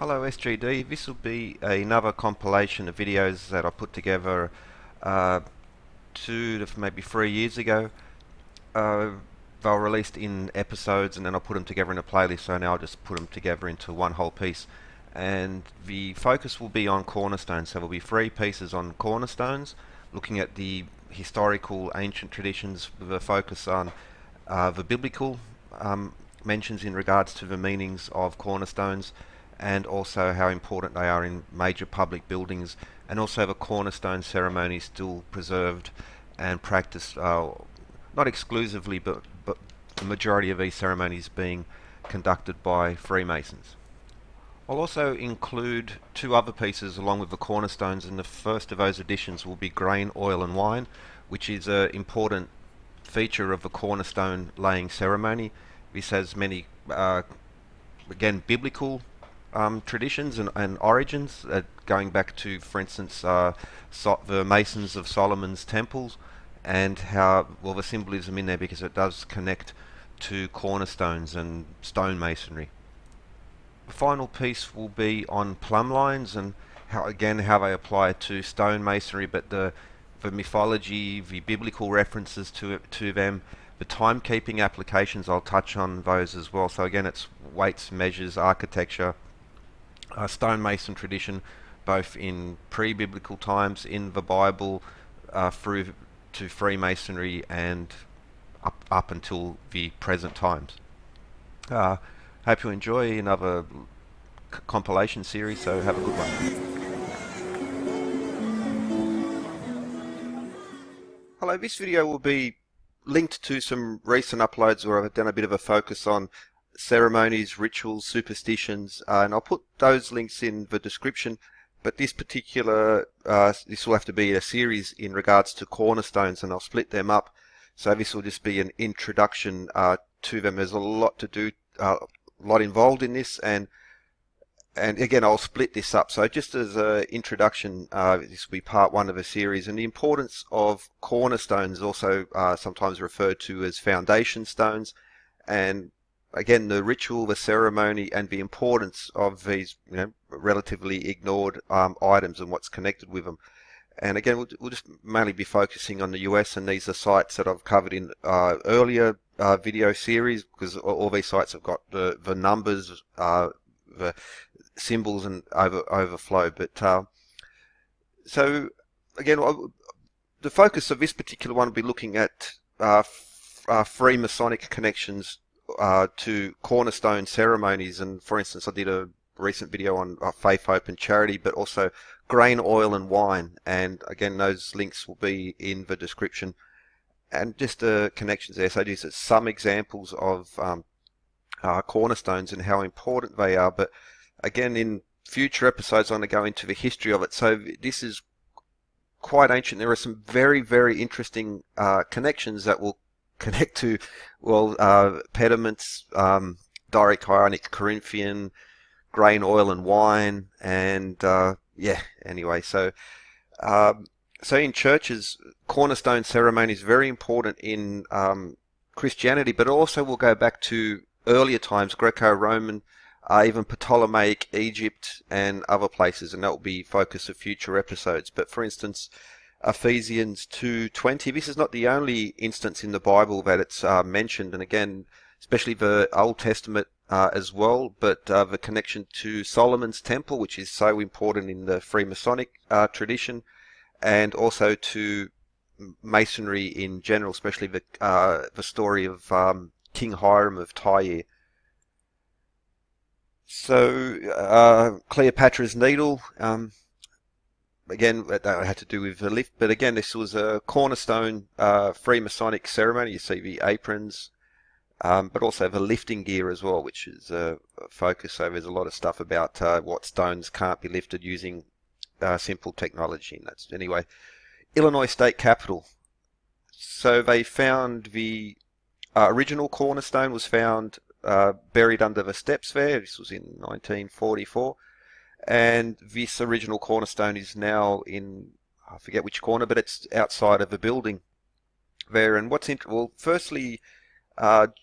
Hello SGD, this will be another compilation of videos that I put together uh, 2 to maybe 3 years ago. Uh, they were released in episodes and then I put them together in a playlist, so now I'll just put them together into one whole piece. And the focus will be on cornerstones, so there will be 3 pieces on cornerstones, looking at the historical ancient traditions with a focus on the biblical mentions in regards to the meanings of cornerstones, and also how important they are in major public buildings, and also the cornerstone ceremony still preserved and practiced, not exclusively, but the majority of these ceremonies being conducted by Freemasons. I'll also include 2 other pieces along with the cornerstones, and the first of those additions will be grain, oil and wine, which is an important feature of the cornerstone laying ceremony. This has many, again, biblical traditions and origins, going back to, for instance, the Masons of Solomon's temples, and how, well, the symbolism in there, because it does connect to cornerstones and stone masonry. The final piece will be on Plumblines and how, again, how they apply to stone masonry, but the mythology, the biblical references to them, the timekeeping applications. I'll touch on those as well. So again, it's weights, measures, architecture, stonemason tradition, both in pre-biblical times, in the Bible, through to Freemasonry, and up until the present times. Hope you enjoy another compilation series, so have a good one. Hello, this video will be linked to some recent uploads where I've done a bit of a focus on ceremonies, rituals, superstitions, and I'll put those links in the description. But this particular, this will have to be a series in regards to cornerstones, and I'll split them up. So this will just be an introduction to them. There's a lot to do, a lot involved in this, and again, I'll split this up. So just as an introduction, this will be part 1 of a series, and the importance of cornerstones, also sometimes referred to as foundation stones, and again, the ritual, the ceremony, and the importance of these, relatively ignored items and what's connected with them. And again, we'll just mainly be focusing on the US, and these are sites that I've covered in earlier video series, because all these sites have got the numbers, the symbols and overflow. But so again, the focus of this particular one will be looking at Freemasonic connections to cornerstone ceremonies. And for instance, I did a recent video on faith, hope and charity, but also grain, oil and wine, and again, those links will be in the description, and just the connections there. So these are some examples of cornerstones and how important they are. But again, in future episodes, I'm going to go into the history of it. So this is quite ancient. There are some very, very interesting connections that will connect to, well, pediments, Doric, Ionic, Corinthian, grain, oil and wine, and yeah, anyway, so so in churches, cornerstone ceremony is very important in Christianity, but also we'll go back to earlier times, Greco-Roman, even Ptolemaic, Egypt, and other places, and that will be focus of future episodes. But for instance, Ephesians 2:20, this is not the only instance in the Bible that it's mentioned, and again, especially the Old Testament as well, but the connection to Solomon's temple, which is so important in the Freemasonic tradition, and also to Masonry in general, especially the story of King Hiram of Tyre. So Cleopatra's Needle, again, that had to do with the lift, but again, this was a cornerstone Freemasonic ceremony. You see the aprons, but also the lifting gear as well, which is a focus. So there's a lot of stuff about what stones can't be lifted using simple technology. And that's, anyway, Illinois State Capitol. So they found the original cornerstone was found buried under the steps there. This was in 1944. And this original cornerstone is now in, I forget which corner, but it's outside of the building there. And what's interesting, well, firstly,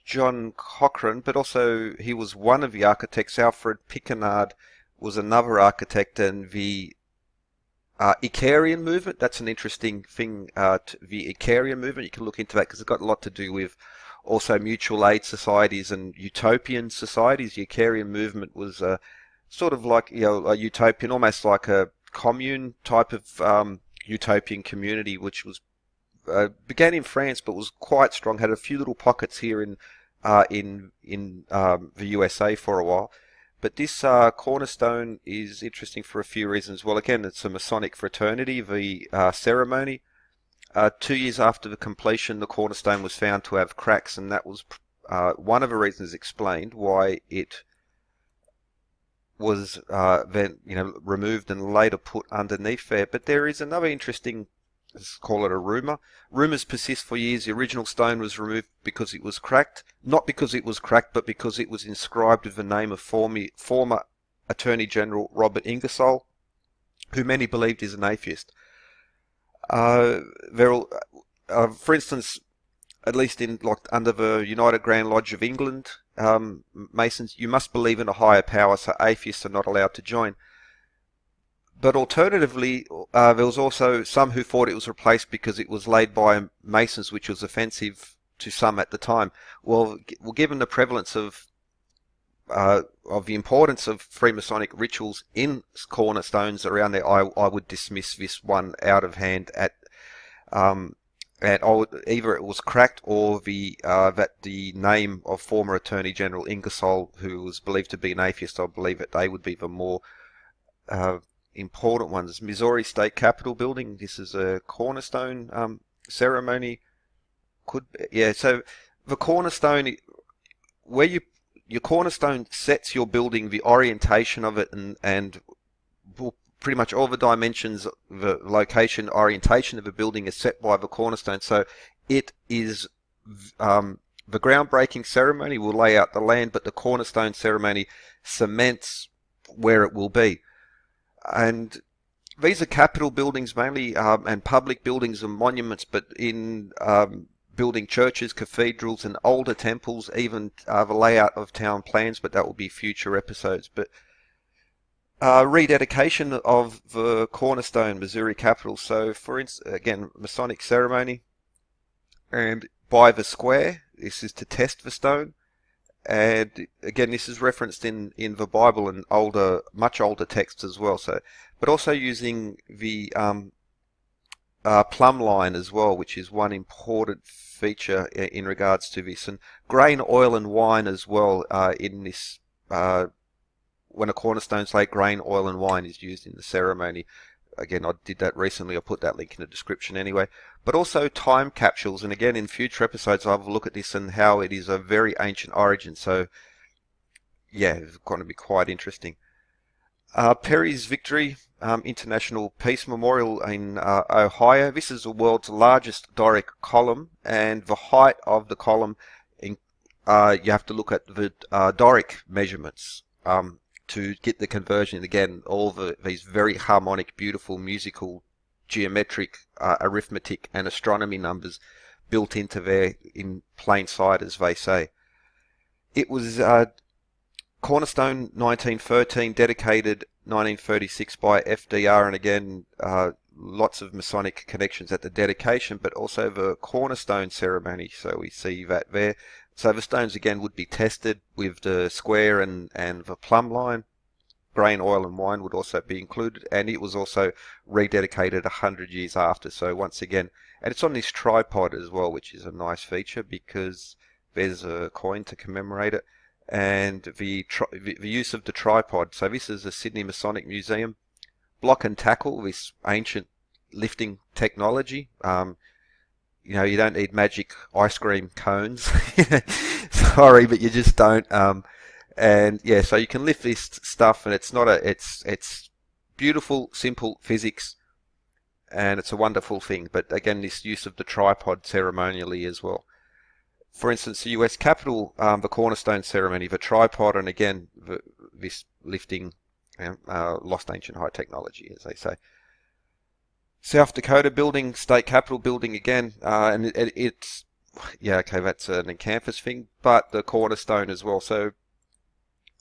John Cochrane, but also he was one of the architects. Alfred Pickernard was another architect, and the Icarian movement, that's an interesting thing. The Icarian movement, you can look into that because it's got a lot to do with also mutual aid societies and utopian societies. The Icarian movement was sort of like, a utopian, almost like a commune type of utopian community, which was began in France but was quite strong. Had a few little pockets here in the USA for a while. But this Cornerstone is interesting for a few reasons. Well, again, it's a Masonic fraternity. The ceremony, 2 years after the completion, the Cornerstone was found to have cracks, and that was one of the reasons explained why it was then removed and later put underneath there. But there is another interesting, let's call it a rumor. Rumors persist for years. The original stone was removed because it was cracked. Not because it was cracked, but because it was inscribed with the name of former Attorney General Robert Ingersoll, who many believed is an atheist. For instance, at least in under the United Grand Lodge of England, Masons, you must believe in a higher power, so atheists are not allowed to join. But alternatively, there was also some who thought it was replaced because it was laid by Masons, which was offensive to some at the time. Well, given the prevalence of the importance of Freemasonic rituals in cornerstones around there, I would dismiss this one out of hand either it was cracked or that the name of former Attorney General Ingersoll, who was believed to be an atheist, I believe that they would be the more important ones. Missouri State Capitol building. This is a Cornerstone ceremony. So the cornerstone, where your cornerstone sets your building, the orientation of it, and pretty much all the dimensions, the location, orientation of the building is set by the cornerstone. So it is the groundbreaking ceremony will lay out the land, but the cornerstone ceremony cements where it will be. And these are capital buildings mainly, and public buildings and monuments, but in building churches, cathedrals, and older temples, even the layout of town plans, but that will be future episodes. But rededication of the Cornerstone, Missouri Capitol. So, for instance, again, Masonic ceremony, and by the square, this is to test the stone. And again, this is referenced in the Bible and much older texts as well. So, but also using the plumb line as well, which is one important feature in regards to this, and grain, oil, and wine as well in this. When a cornerstone slate, grain, oil, and wine is used in the ceremony. Again, I did that recently. I'll put that link in the description anyway. But also time capsules. And again, in future episodes, I'll have a look at this and how it is a very ancient origin. So, yeah, it's going to be quite interesting. Perry's Victory International Peace Memorial in Ohio. This is the world's largest Doric column. And the height of the column, you have to look at the Doric measurements. To get the conversion. Again, all these very harmonic, beautiful, musical, geometric, arithmetic, and astronomy numbers built into there in plain sight, as they say. It was Cornerstone 1913, dedicated 1936 by FDR, and again, lots of Masonic connections at the dedication, but also the Cornerstone ceremony, so we see that there. So the stones again would be tested with the square and the plumb line. Grain, oil, and wine would also be included, and it was also rededicated 100 years after. So once again, and it's on this tripod as well, which is a nice feature because there's a coin to commemorate it, and the use of the tripod. So this is the Sydney Masonic Museum. Block and tackle, this ancient lifting technology. You don't need magic ice cream cones. Sorry, but you just don't. And yeah, so you can lift this stuff, and it's beautiful, simple physics, and it's a wonderful thing. But again, this use of the tripod ceremonially as well. For instance, the US Capitol, the Cornerstone Ceremony, the tripod, and again, this lifting, lost ancient high technology, as they say. South Dakota building, state capitol building again, and it's, yeah, okay, that's an campus thing, but the Cornerstone as well. So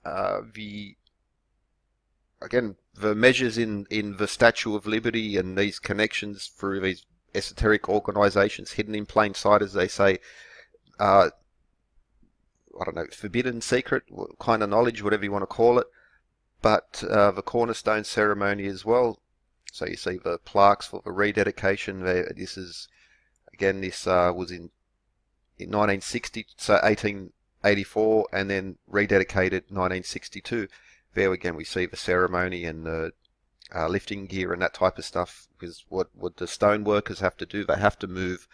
the again, the measures in the Statue of Liberty and these connections through these esoteric organizations hidden in plain sight, as they say, uh, I don't know, forbidden, secret, kind of knowledge, whatever you want to call it. But the Cornerstone Ceremony as well. So you see the plaques for the rededication. This is, again, this was in 1960, so 1884, and then rededicated 1962. There again, we see the ceremony and the lifting gear and that type of stuff. Because what the stone workers have to do, they have to move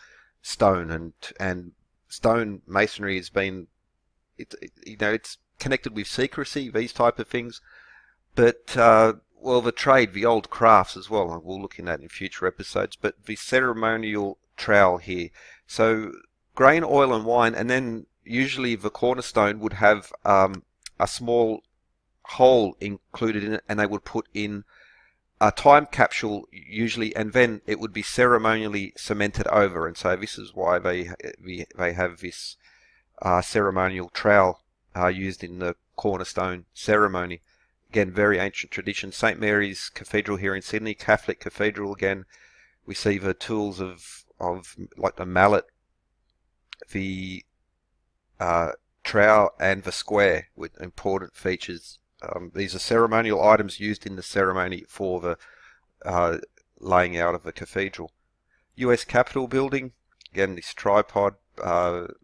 stone, and stone masonry has been, it's connected with secrecy, these type of things. But well, the trade, the old crafts as well, and we'll look in that in future episodes. But the ceremonial trowel here, so grain, oil, and wine, and then usually the cornerstone would have a small hole included in it, and they would put in a time capsule usually, and then it would be ceremonially cemented over. And so this is why they have this ceremonial trowel used in the cornerstone ceremony. Again, very ancient tradition. St. Mary's Cathedral here in Sydney, Catholic Cathedral. Again, we see the tools of like the mallet, the trowel, and the square with important features. These are ceremonial items used in the ceremony for the laying out of the cathedral. US Capitol building. Again, this tripod,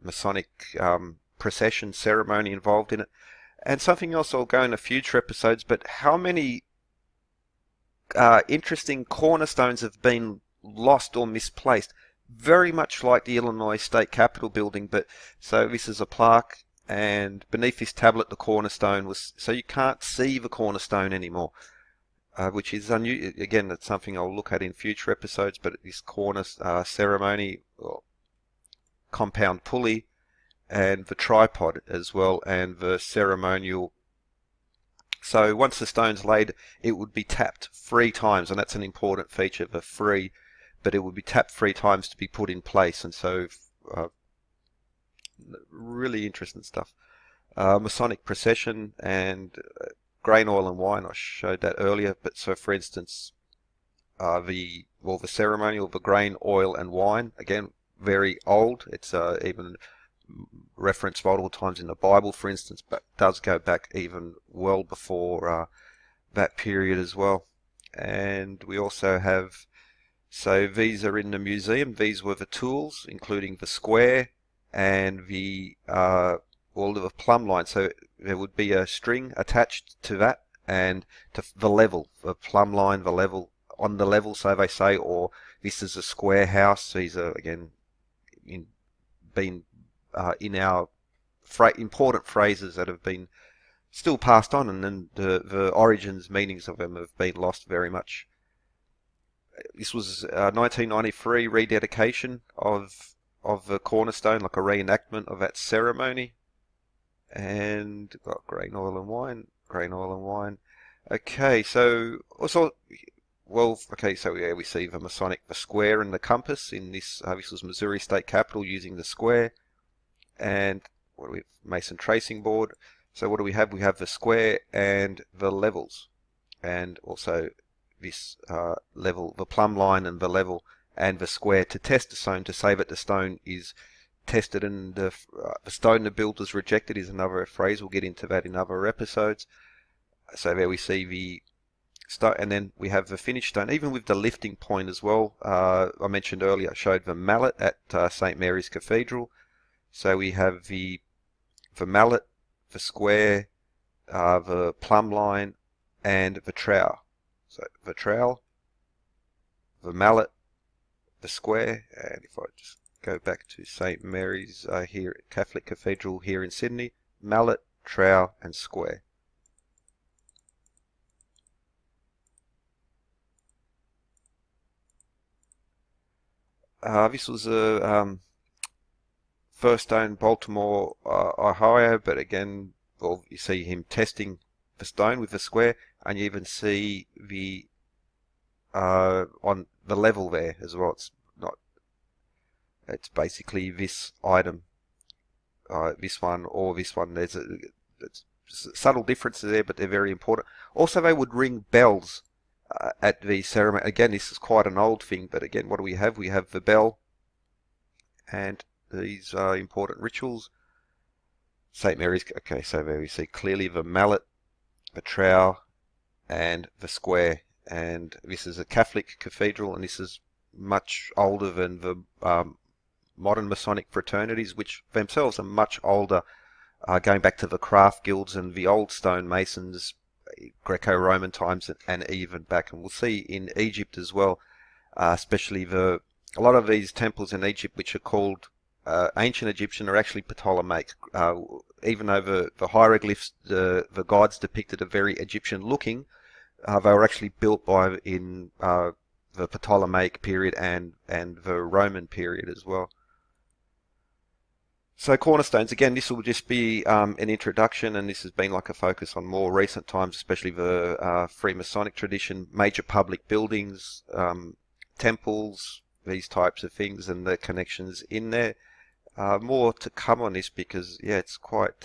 Masonic procession ceremony involved in it. And something else I'll go into future episodes, but how many interesting cornerstones have been lost or misplaced? Very much like the Illinois State Capitol building, but so this is a plaque, and beneath this tablet the cornerstone was, so you can't see the cornerstone anymore, which is unusual. Again, that's something I'll look at in future episodes, but this corner ceremony, or compound pulley, and the tripod as well, and the ceremonial. So once the stone's laid, it would be tapped 3 times, and that's an important feature, the free, but it would be tapped 3 times to be put in place. And so really interesting stuff. Masonic procession and grain, oil, and wine, I showed that earlier. But so, for instance, the ceremonial, the grain, oil, and wine, again, very old. It's even referenced multiple times in the Bible, for instance, but does go back even well before that period as well. And we also have, so these are in the museum. These were the tools, including the square and the all of the plumb line. So there would be a string attached to that, and to the level, the plumb line, the level, on the level, so they say, or this is a square house. These are, again, been in our important phrases that have been still passed on, and then the origins, meanings of them have been lost very much. This was 1993 rededication of the cornerstone, like a reenactment of that ceremony. And got grain, oil, and wine. Grain, oil, and wine. Okay, so also, well, okay, so yeah, we see the Masonic, the square and the compass in this. This was Missouri State Capitol using the square. And what do we have? Mason tracing board. So what do we have? We have the square and the levels, and also this level, the plumb line and the level, and the square to test the stone, to say that the stone is tested and the stone the builders rejected is another phrase. We'll get into that in other episodes. So there we see the stone, and then we have the finished stone, even with the lifting point as well. I mentioned earlier, I showed the mallet at St. Mary's Cathedral. So we have the mallet, the square, the plumb line, and the trowel. So the trowel, the mallet, the square, and if I just go back to St. Mary's here at Catholic Cathedral here in Sydney, mallet, trowel, and square. This was a first stone, Baltimore, Ohio, but again, well, you see him testing the stone with the square, and you even see the on the level there as well. It's basically this item, this one or this one. It's subtle differences there, but they're very important. Also, they would ring bells at the ceremony. Again, this is quite an old thing, but again, what do we have? We have the bell and these important rituals. St. Mary's, okay, so there we see clearly the mallet, the trowel, and the square. And this is a Catholic cathedral, and this is much older than the modern Masonic fraternities, which themselves are much older, going back to the craft guilds and the old stonemasons, Greco-Roman times, and even back. And we'll see in Egypt as well, especially a lot of these temples in Egypt, which are called ancient Egyptian, are actually Ptolemaic. Even though the hieroglyphs, the gods depicted are very Egyptian looking, they were actually built in the Ptolemaic period and the Roman period as well. So Cornerstones, again, this will just be an introduction, and this has been like a focus on more recent times, especially the Freemasonic tradition, major public buildings, temples, these types of things, and the connections in there. More to come on this because, yeah, it's quite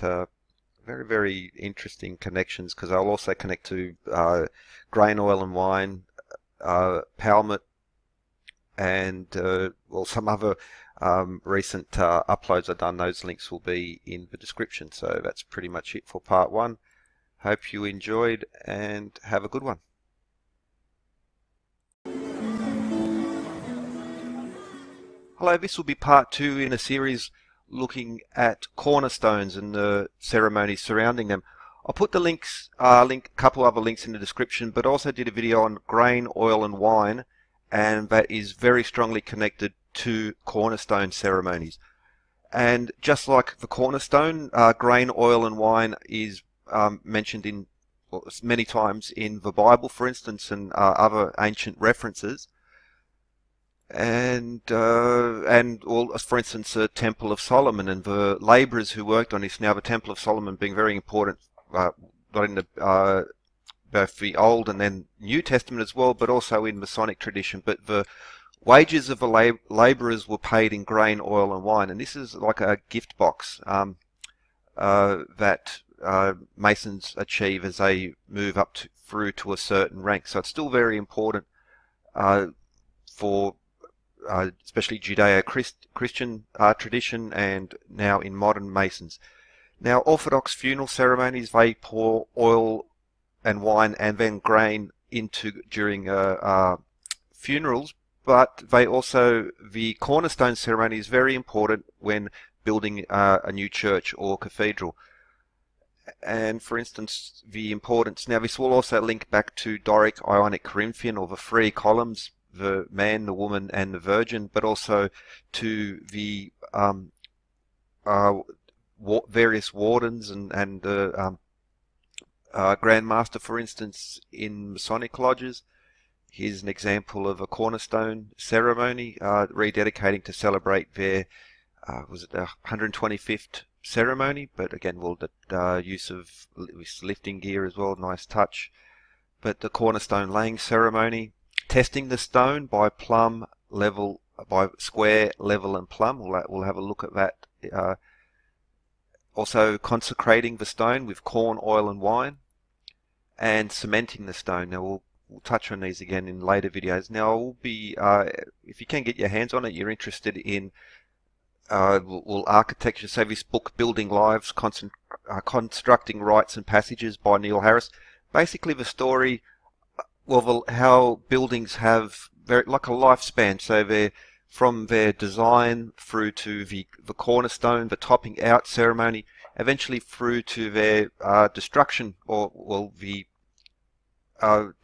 very, very interesting connections, because I'll also connect to grain, oil and wine, Palmet, and well, some other recent uploads I've done. Those links will be in the description. So that's pretty much it for part one. Hope you enjoyed and have a good one. Hello, this will be part two in a series looking at cornerstones and the ceremonies surrounding them. I'll put the links, a couple other links in the description, but also did a video on grain, oil and wine, and that is very strongly connected to cornerstone ceremonies. And just like the cornerstone, grain, oil and wine is mentioned in many times in the Bible, for instance, and other ancient references. And for instance, the Temple of Solomon and the laborers who worked on this. Now, the Temple of Solomon being very important, not in the both the Old and then New Testament as well, but also in Masonic tradition. But the wages of the laborers were paid in grain, oil, and wine, and this is like a gift box that Masons achieve as they move up through to a certain rank. So it's still very important for especially Judeo-Christian tradition, and now in modern Masons. Now, Orthodox funeral ceremonies, they pour oil and wine and then grain into during funerals, but the cornerstone ceremony is very important when building a new church or cathedral. And for instance, the importance, now this will also link back to Doric, Ionic, Corinthian, or the three columns, the man, the woman, and the virgin, but also to the various wardens and the Grand Master, for instance, in Masonic lodges. Here's an example of a cornerstone ceremony, rededicating to celebrate their, was it the 125th ceremony? But again, well, the use of lifting gear as well, nice touch. But the cornerstone laying ceremony, testing the stone by plumb, level, by square, level, and plumb. We'll have a look at that. Also consecrating the stone with corn, oil, and wine, and cementing the stone. Now we'll touch on these again in later videos. Now we'll be, if you can get your hands on it, you're interested in architecture. So this book, Building Lives, Constructing Rites and Passages by Neil Harris. Basically the story, well, how buildings have like a lifespan. So they're from their design through to the cornerstone, the topping out ceremony, eventually through to their destruction, or well, the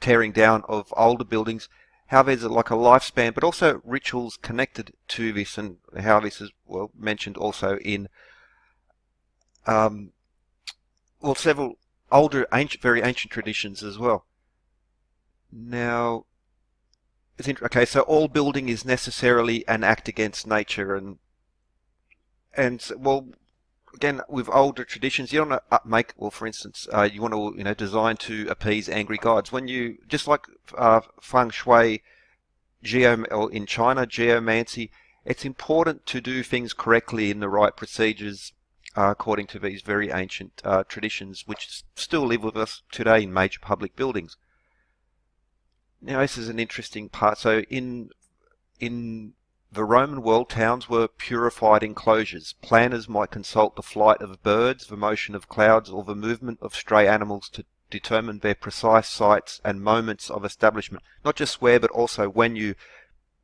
tearing down of older buildings. How there's like a lifespan, but also rituals connected to this, and how this is well mentioned also in well, several older, very ancient traditions as well. Now, okay, so all building is necessarily an act against nature, and well, again, with older traditions, you don't want to make, well, for instance, you want to, design to appease angry gods. When you, just like feng shui, or in China, geomancy, it's important to do things correctly in the right procedures according to these very ancient traditions, which still live with us today in major public buildings. Now, this is an interesting part. So in the Roman world, towns were purified enclosures. Planners might consult the flight of birds, the motion of clouds, or the movement of stray animals to determine their precise sites and moments of establishment. Not just where, but also when you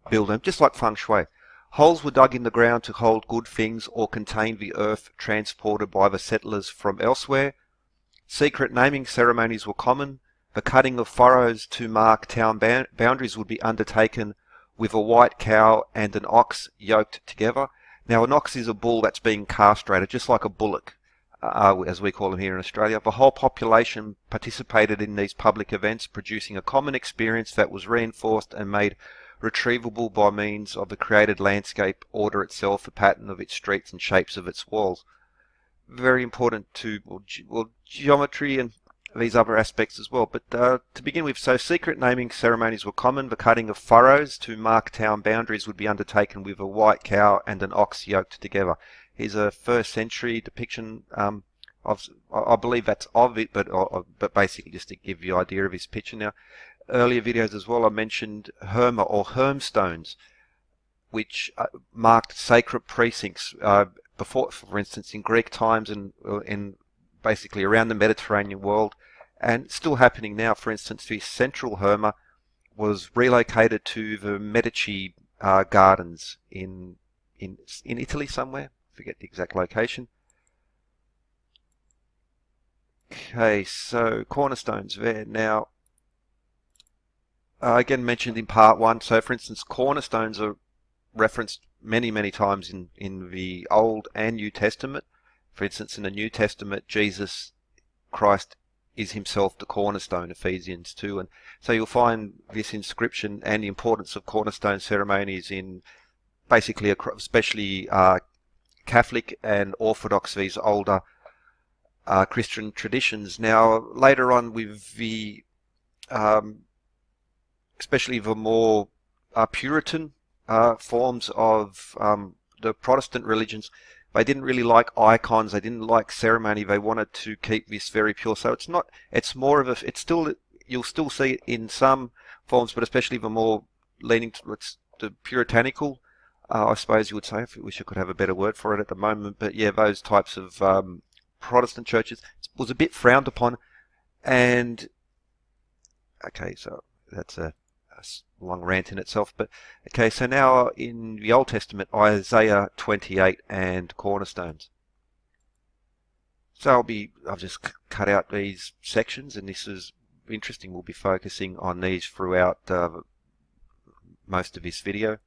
build them, just like feng shui. Holes were dug in the ground to hold good things or contain the earth transported by the settlers from elsewhere. Secret naming ceremonies were common. The cutting of furrows to mark town boundaries would be undertaken with a white cow and an ox yoked together. Now, an ox is a bull that's being castrated, just like a bullock, as we call them here in Australia. The whole population participated in these public events, producing a common experience that was reinforced and made retrievable by means of the created landscape, order itself, the pattern of its streets and shapes of its walls. Very important to geometry and these other aspects as well. But to begin with, so secret naming ceremonies were common. The cutting of furrows to mark town boundaries would be undertaken with a white cow and an ox yoked together. Here's a 1st century depiction of, I believe that's of it, but basically just to give you an idea of his picture. Now, earlier videos as well, I mentioned Herma or Hermstones, which marked sacred precincts before, for instance, in Greek times and in basically around the Mediterranean world, and still happening now. For instance, the central Herma was relocated to the Medici gardens in Italy somewhere. I forget the exact location. Okay, so cornerstones there. Now, again mentioned in part 1. So, for instance, cornerstones are referenced many times in the Old and New Testament. For instance, in the New Testament, Jesus Christ is himself the cornerstone, Ephesians 2. And so you'll find this inscription and the importance of cornerstone ceremonies in basically, especially Catholic and Orthodox, these older Christian traditions. Now, later on with the, especially the more Puritan forms of the Protestant religions, they didn't really like icons, they didn't like ceremony, they wanted to keep this very pure. So it's more of a, it's still, you'll still see it in some forms, but especially the more leaning towards the puritanical, I suppose you would say. I wish I could have a better word for it at the moment, but yeah, those types of Protestant churches was a bit frowned upon. And okay, so that's a long rant in itself, but okay, so now in the Old Testament, Isaiah 28 and cornerstones. So I've just cut out these sections, and this is interesting. We'll be focusing on these throughout most of this video.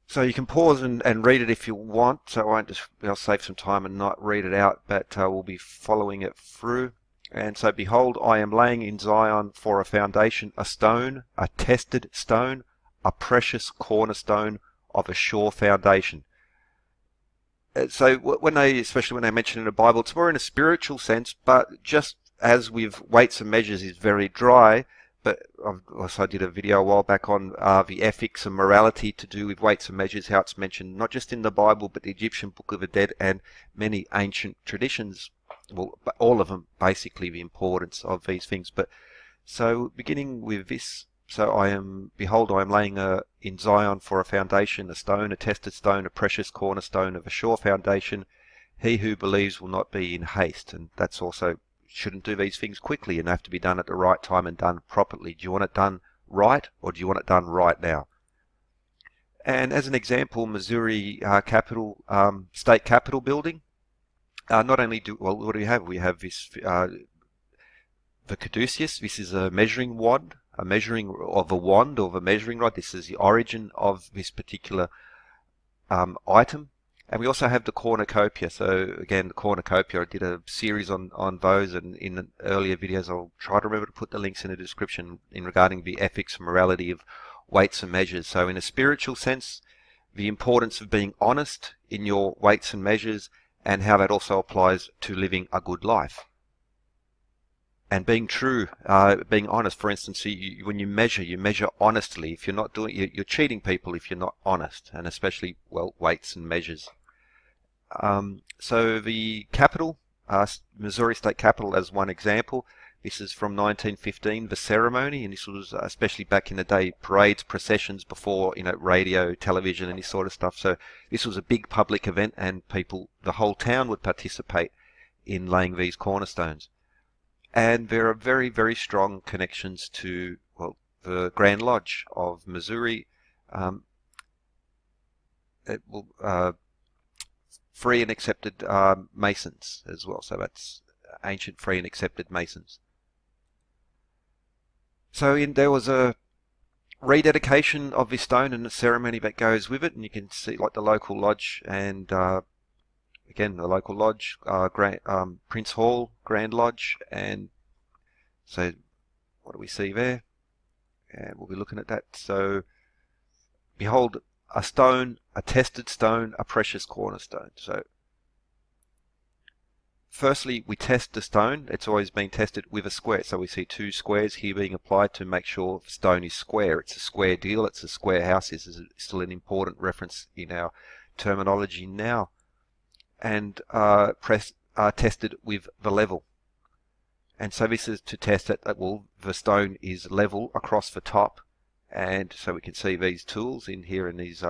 So you can pause and read it if you want. So I'll save some time and not read it out, but we'll be following it through. And so, behold, I am laying in Zion for a foundation, a stone, a tested stone, a precious cornerstone of a sure foundation. So especially when they mention in the Bible, it's more in a spiritual sense, but just as with weights and measures is very dry, but I did a video a while back on the ethics and morality to do with weights and measures, how it's mentioned not just in the Bible, but the Egyptian Book of the Dead and many ancient traditions. Well, all of them, basically, the importance of these things. But so beginning with this, so behold, I am laying in Zion for a foundation, a stone, a tested stone, a precious cornerstone of a sure foundation. He who believes will not be in haste. And that's also, shouldn't do these things quickly and have to be done at the right time and done properly. Do you want it done right, or do you want it done right now? And as an example, Missouri state capitol building. Not only what do we have? We have this, the caduceus. This is a measuring wand, a measuring of a wand or the measuring rod. This is the origin of this particular item. And we also have the cornucopia. So again, the cornucopia, I did a series on those, and in earlier videos I'll try to remember to put the links in the description in regarding the ethics and morality of weights and measures. So in a spiritual sense, the importance of being honest in your weights and measures, and how that also applies to living a good life. And being true, being honest. For instance, when you measure honestly. If you're not doing, you're cheating people if you're not honest, and especially, well, weights and measures. So the capital, Missouri State Capitol as one example. This is from 1915, the ceremony, and this was especially back in the day, parades, processions before, radio, television, and this sort of stuff. So this was a big public event, and people, the whole town would participate in laying these cornerstones. And there are very, very strong connections to, well, the Grand Lodge of Missouri. It will, free and accepted Masons as well. So that's ancient free and accepted Masons. So there was a rededication of this stone and the ceremony that goes with it, and you can see like the local lodge and again the local lodge, Prince Hall, Grand Lodge, and so what do we see there? And we'll be looking at that. So behold, a stone, a tested stone, a precious cornerstone. So firstly, we test the stone. It's always been tested with a square. So we see two squares here being applied to make sure the stone is square. It's a square deal. It's a square house. This is still an important reference in our terminology now. And tested with the level. And so this is to test that, well, the stone is level across the top. And so we can see these tools in here in these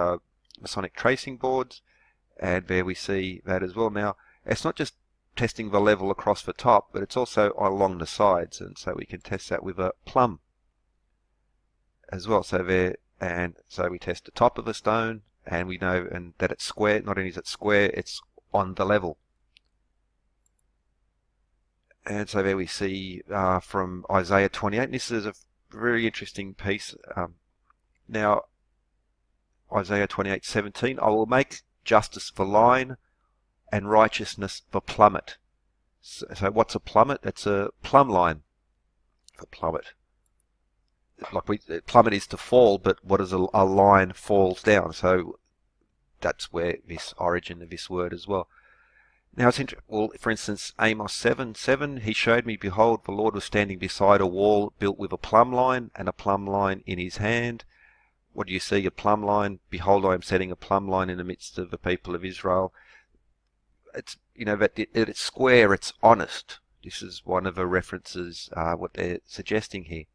Masonic tracing boards. And there we see that as well. Now, it's not just testing the level across the top, but it's also along the sides. And so we can test that with a plumb as well. So there, and so we test the top of the stone, and we know that it's square. Not only is it square, it's on the level. And so there we see from Isaiah 28. And this is a very interesting piece. Now, Isaiah 28:17, I will make justice for line and righteousness for plummet. So what's a plummet? It's a plumb line for plummet. Plummet is to fall, but what is a line falls down? So that's where this origin of this word as well. Now it's interesting. Well, for instance, Amos 7:7, he showed me, behold, the Lord was standing beside a wall built with a plumb line and a plumb line in his hand. What do you see? A plumb line. Behold, I am setting a plumb line in the midst of the people of Israel. It's, that it's square, it's honest. This is one of the references, what they're suggesting here.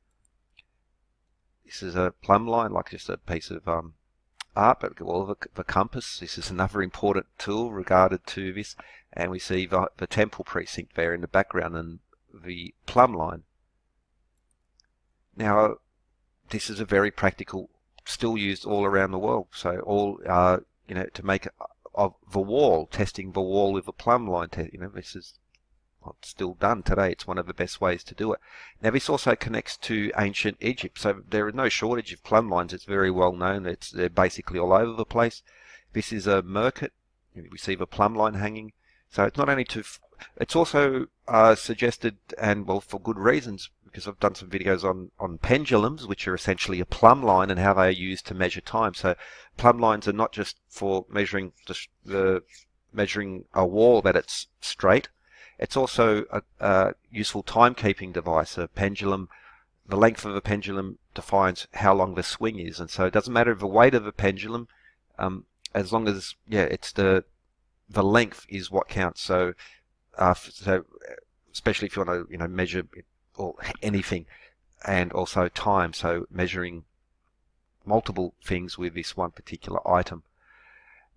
This is a plumb line, like just a piece of art, but well, the compass. This is another important tool regarded to this. And we see the temple precinct there in the background and the plumb line. Now, this is a very practical, still used all around the world. So all, to make of the wall, testing the wall with a plumb line. This is still done today. It's one of the best ways to do it. Now, this also connects to ancient Egypt. So there is no shortage of plumb lines. It's very well known. They're basically all over the place. This is a merkit. We see the plumb line hanging. So it's not only it's also suggested, and well, for good reasons, because I've done some videos on pendulums, which are essentially a plumb line and how they are used to measure time. So plumb lines are not just for measuring measuring a wall that it's straight. It's also a useful timekeeping device. A pendulum, the length of a pendulum defines how long the swing is, and so it doesn't matter the weight of a pendulum, as long as it's the length is what counts. So, especially if you want to measure or anything, and also time. So measuring multiple things with this one particular item.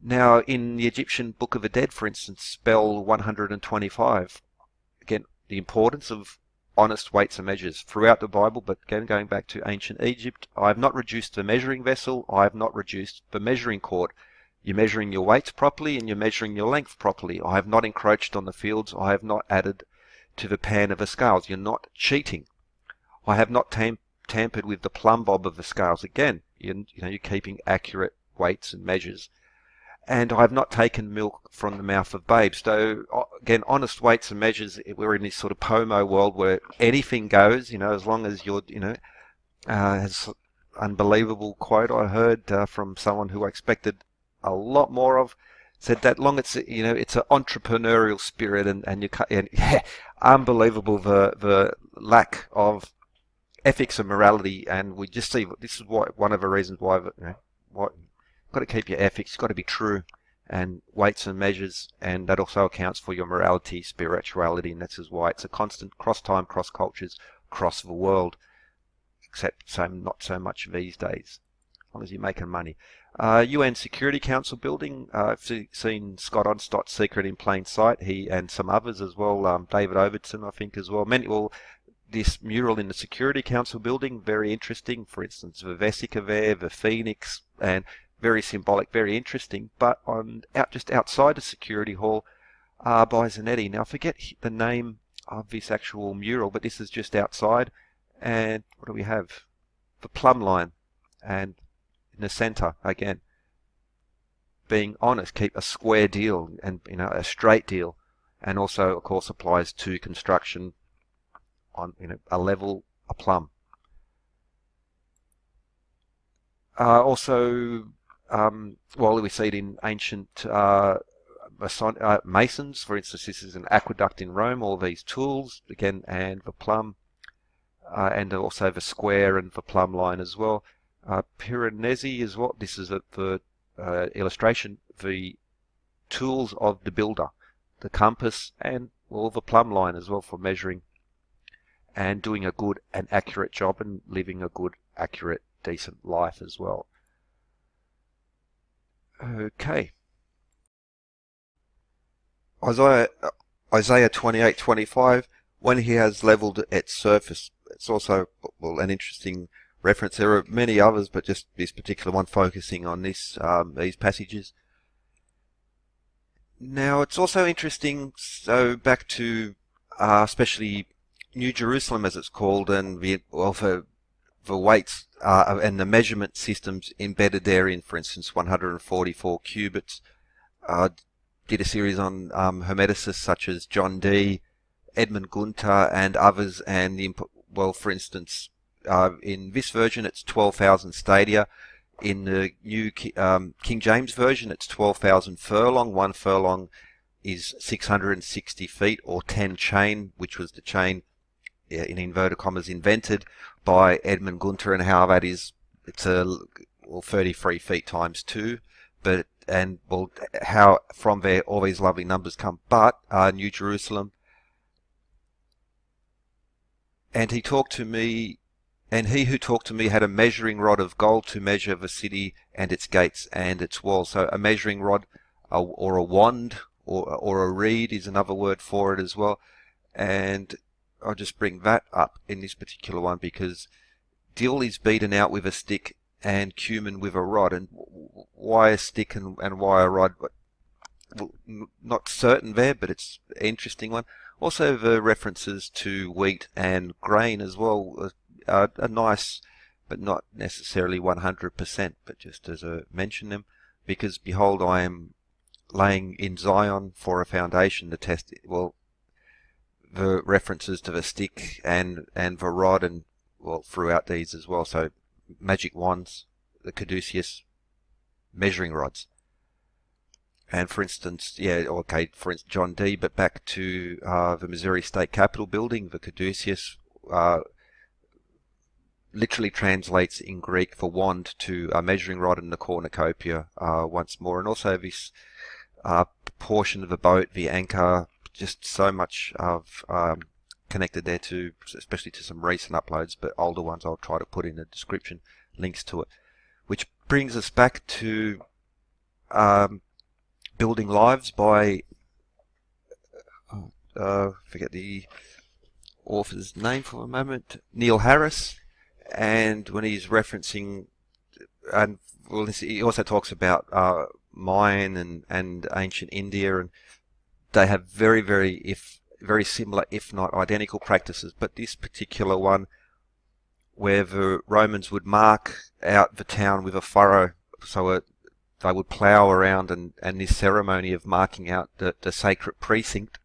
Now, in the Egyptian Book of the Dead, for instance, spell 125, again, the importance of honest weights and measures throughout the Bible, but again, going back to ancient Egypt, I have not reduced the measuring vessel, I have not reduced the measuring cord. You're measuring your weights properly and you're measuring your length properly. I have not encroached on the fields, I have not added to the pan of the scales. You're not cheating. I have not tampered with the plumb bob of the scales. Again, you're keeping accurate weights and measures. And I have not taken milk from the mouth of babes. So, again, honest weights and measures, we're in this sort of POMO world where anything goes, as long as you're, has unbelievable quote I heard from someone who I expected a lot more of, said that long it's, it's an entrepreneurial spirit and unbelievable the lack of ethics and morality. And we just see, this is one of the reasons why, got to keep your ethics. It's got to be true. and weights and measures, and that also accounts for your morality, spirituality, and this is why it's a constant cross time, cross cultures, across the world, except not so much these days, as long as you're making money. UN Security Council building, I've seen Scott Onstott's Secret in Plain Sight, he and some others as well, David Overton I think as well. This mural in the Security Council building, very interesting. For instance, the Vesica there, the Phoenix, and very symbolic, very interesting. But just outside the Security Hall, by Zanetti. Now I forget the name of this actual mural, but this is just outside. And what do we have? The Plumline, and in the centre again, being honest, keep a square deal and a straight deal, and also of course applies to construction on a level, a plumb. Also, well, we see it in ancient Masons. For instance, this is an aqueduct in Rome. All these tools again, and the plumb, and also the square and the plumb line as well. Piranesi is what this is the illustration. The tools of the builder, the compass, and well, the plumb line as well for measuring and doing a good and accurate job and living a good, accurate, decent life as well. Okay. Isaiah 28:25, when he has leveled its surface. It's also, well, an interesting reference. There are many others, but just this particular one focusing on these passages. Now, it's also interesting, so back to especially New Jerusalem, as it's called, and the weights and the measurement systems embedded therein. For instance, 144 cubits. Did a series on hermeticists such as John Dee, Edmund Gunter, and others. And for instance, in this version, it's 12,000 stadia. In the new King James version, it's 12,000 furlong. One furlong is 660 feet, or 10 chain, which was the chain in inverted commas invented by Edmund Gunter, and how that is, it's 33 feet times 2, but how from there all these lovely numbers come. But New Jerusalem, and he talked to me, and he who talked to me had a measuring rod of gold to measure the city and its gates and its walls. So a measuring rod, or a wand, or a reed is another word for it as well. And I'll just bring that up in this particular one, because dill is beaten out with a stick and cumin with a rod. And why a stick and why a rod? Well, not certain there, but it's an interesting one. Also, the references to wheat and grain as well are nice, but not necessarily 100%, but just as I mention them, because behold, I am laying in Zion for a foundation to test it. Well, the references to the stick and the rod, and well, throughout these as well. So magic wands, the caduceus, measuring rods. And for instance, for instance, John Dee, but back to the Missouri State Capitol building, the caduceus literally translates in Greek for wand to a measuring rod, and the cornucopia once more. And also this portion of the boat, the anchor, just so much of connected there to, especially to some recent uploads, but older ones I'll try to put in the description, links to it. Which brings us back to Building Lives by, forget the author's name for a moment, Neil Harris. And when he's referencing, and well, he also talks about Mayan and ancient India, and they have very similar, if not identical practices. But this particular one, where the Romans would mark out the town with a furrow, so they would plough around, and this ceremony of marking out the sacred precinct,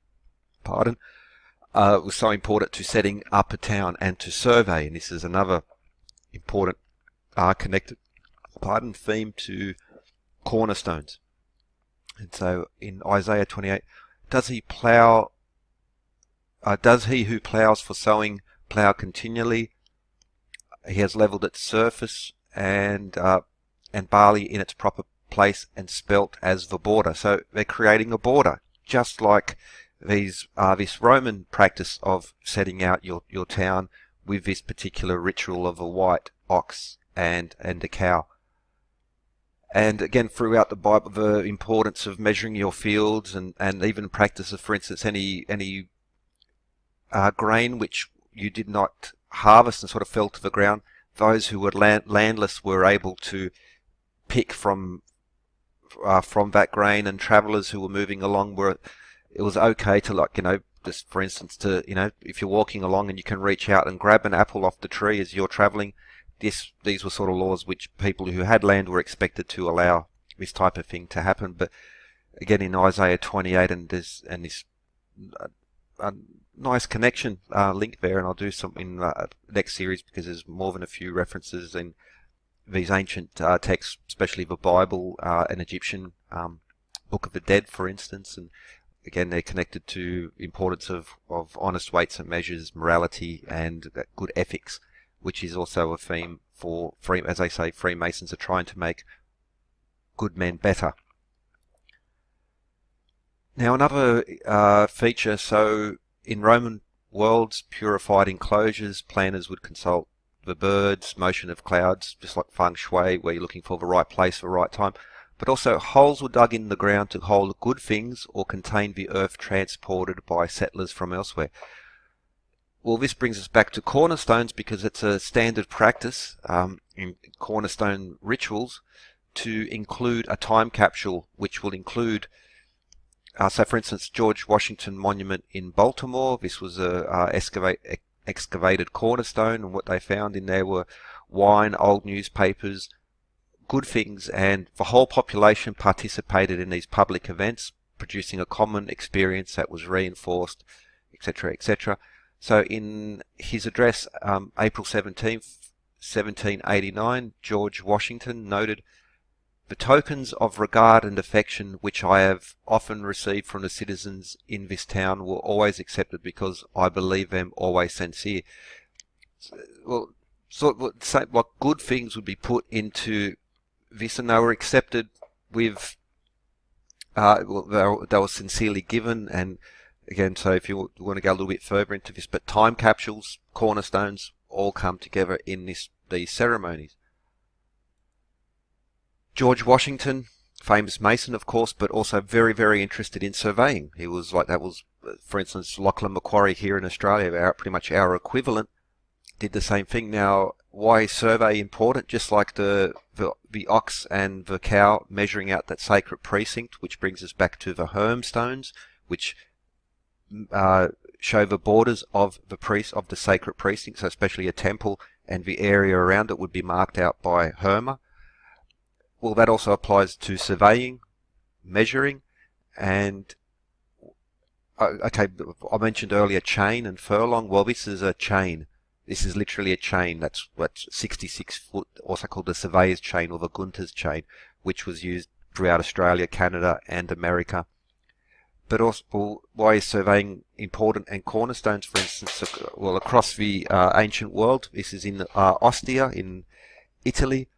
was so important to setting up a town and to survey. And this is another important connected theme to cornerstones. And so in Isaiah 28, does he who ploughs for sowing plough continually? He has leveled its surface, and barley in its proper place and spelt as the border. So they're creating a border, just like this Roman practice of setting out your town with this particular ritual of a white ox and a cow. And again, throughout the Bible, the importance of measuring your fields and even practice of, for instance, any grain which you did not harvest and sort of fell to the ground, those who were landless were able to pick from that grain, and travelers who were moving along it was okay to, like, just for instance, to, if you're walking along and you can reach out and grab an apple off the tree as you're traveling. These were sort of laws which people who had land were expected to allow this type of thing to happen. But again, in Isaiah 28, and this a nice connection link there, and I'll do some in next series, because there's more than a few references in these ancient texts, especially the Bible, an Egyptian Book of the Dead, for instance, and again, they're connected to the importance of honest weights and measures, morality, and good ethics, which is also a theme for, as they say, Freemasons are trying to make good men better. Now, another feature, so in Roman worlds, purified enclosures, planners would consult the birds, motion of clouds, just like feng shui, where you're looking for the right place, the right time. But also, holes were dug in the ground to hold good things or contain the earth transported by settlers from elsewhere. Well, this brings us back to cornerstones, because it's a standard practice in cornerstone rituals to include a time capsule, which will include, so for instance, George Washington Monument in Baltimore. This was a excavated cornerstone, and what they found in there were wine, old newspapers, good things, and the whole population participated in these public events, producing a common experience that was reinforced, etc., etc. So in his address, April 17th, 1789, George Washington noted, "The tokens of regard and affection which I have often received from the citizens in this town were always accepted because I believe them always sincere." Well, so say what good things would be put into this, and they were accepted with, they were sincerely given. And again, so if you want to go a little bit further into this, but time capsules, cornerstones, all come together in these ceremonies. George Washington, famous Mason, of course, but also very, very interested in surveying. He was like, that was, for instance, Lachlan Macquarie here in Australia, pretty much our equivalent, did the same thing. Now, why is survey important? Just like the ox and the cow measuring out that sacred precinct, which brings us back to the hermstones, which show the borders of the sacred precinct, so especially a temple, and the area around it would be marked out by Herma. Well, that also applies to surveying, measuring, and okay, I mentioned earlier chain and furlong. Well, this is a chain. This is literally a chain that's 66 foot, also called the surveyor's chain or the Gunter's chain, which was used throughout Australia, Canada, and America. But also, why is surveying important? And cornerstones, for instance, well, across the ancient world, this is in Ostia, in Italy.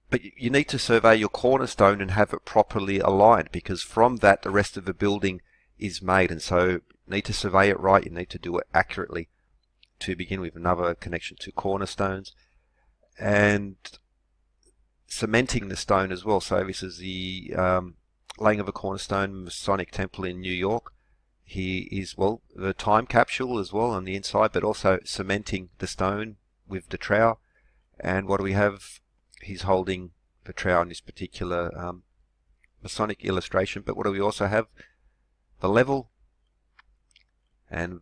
But you need to survey your cornerstone and have it properly aligned, because from that the rest of the building is made. And so you need to survey it right, you need to do it accurately to begin with. Another connection to cornerstones. And cementing the stone as well. So this is the laying of a cornerstone, Masonic temple in New York. He is, well, the time capsule as well on the inside, but also cementing the stone with the trowel. And what do we have? He's holding the trowel in this particular Masonic illustration. But what do we also have? The level and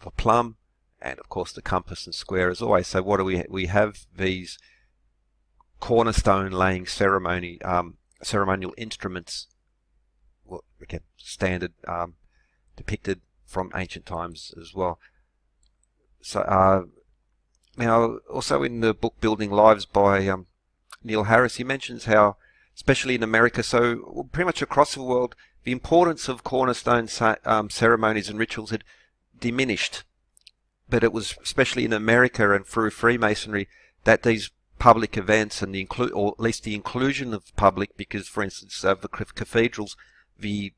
the plumb, and of course the compass and square as always. So what do we have? These cornerstone laying ceremony, ceremonial instruments, well, again, standard, depicted from ancient times as well. So now, also in the book Building Lives by Neil Harris, he mentions how, especially in America, so pretty much across the world, the importance of cornerstone ceremonies and rituals had diminished. But it was especially in America and through Freemasonry that these public events and or at least the inclusion of public, because for instance the cathedrals, the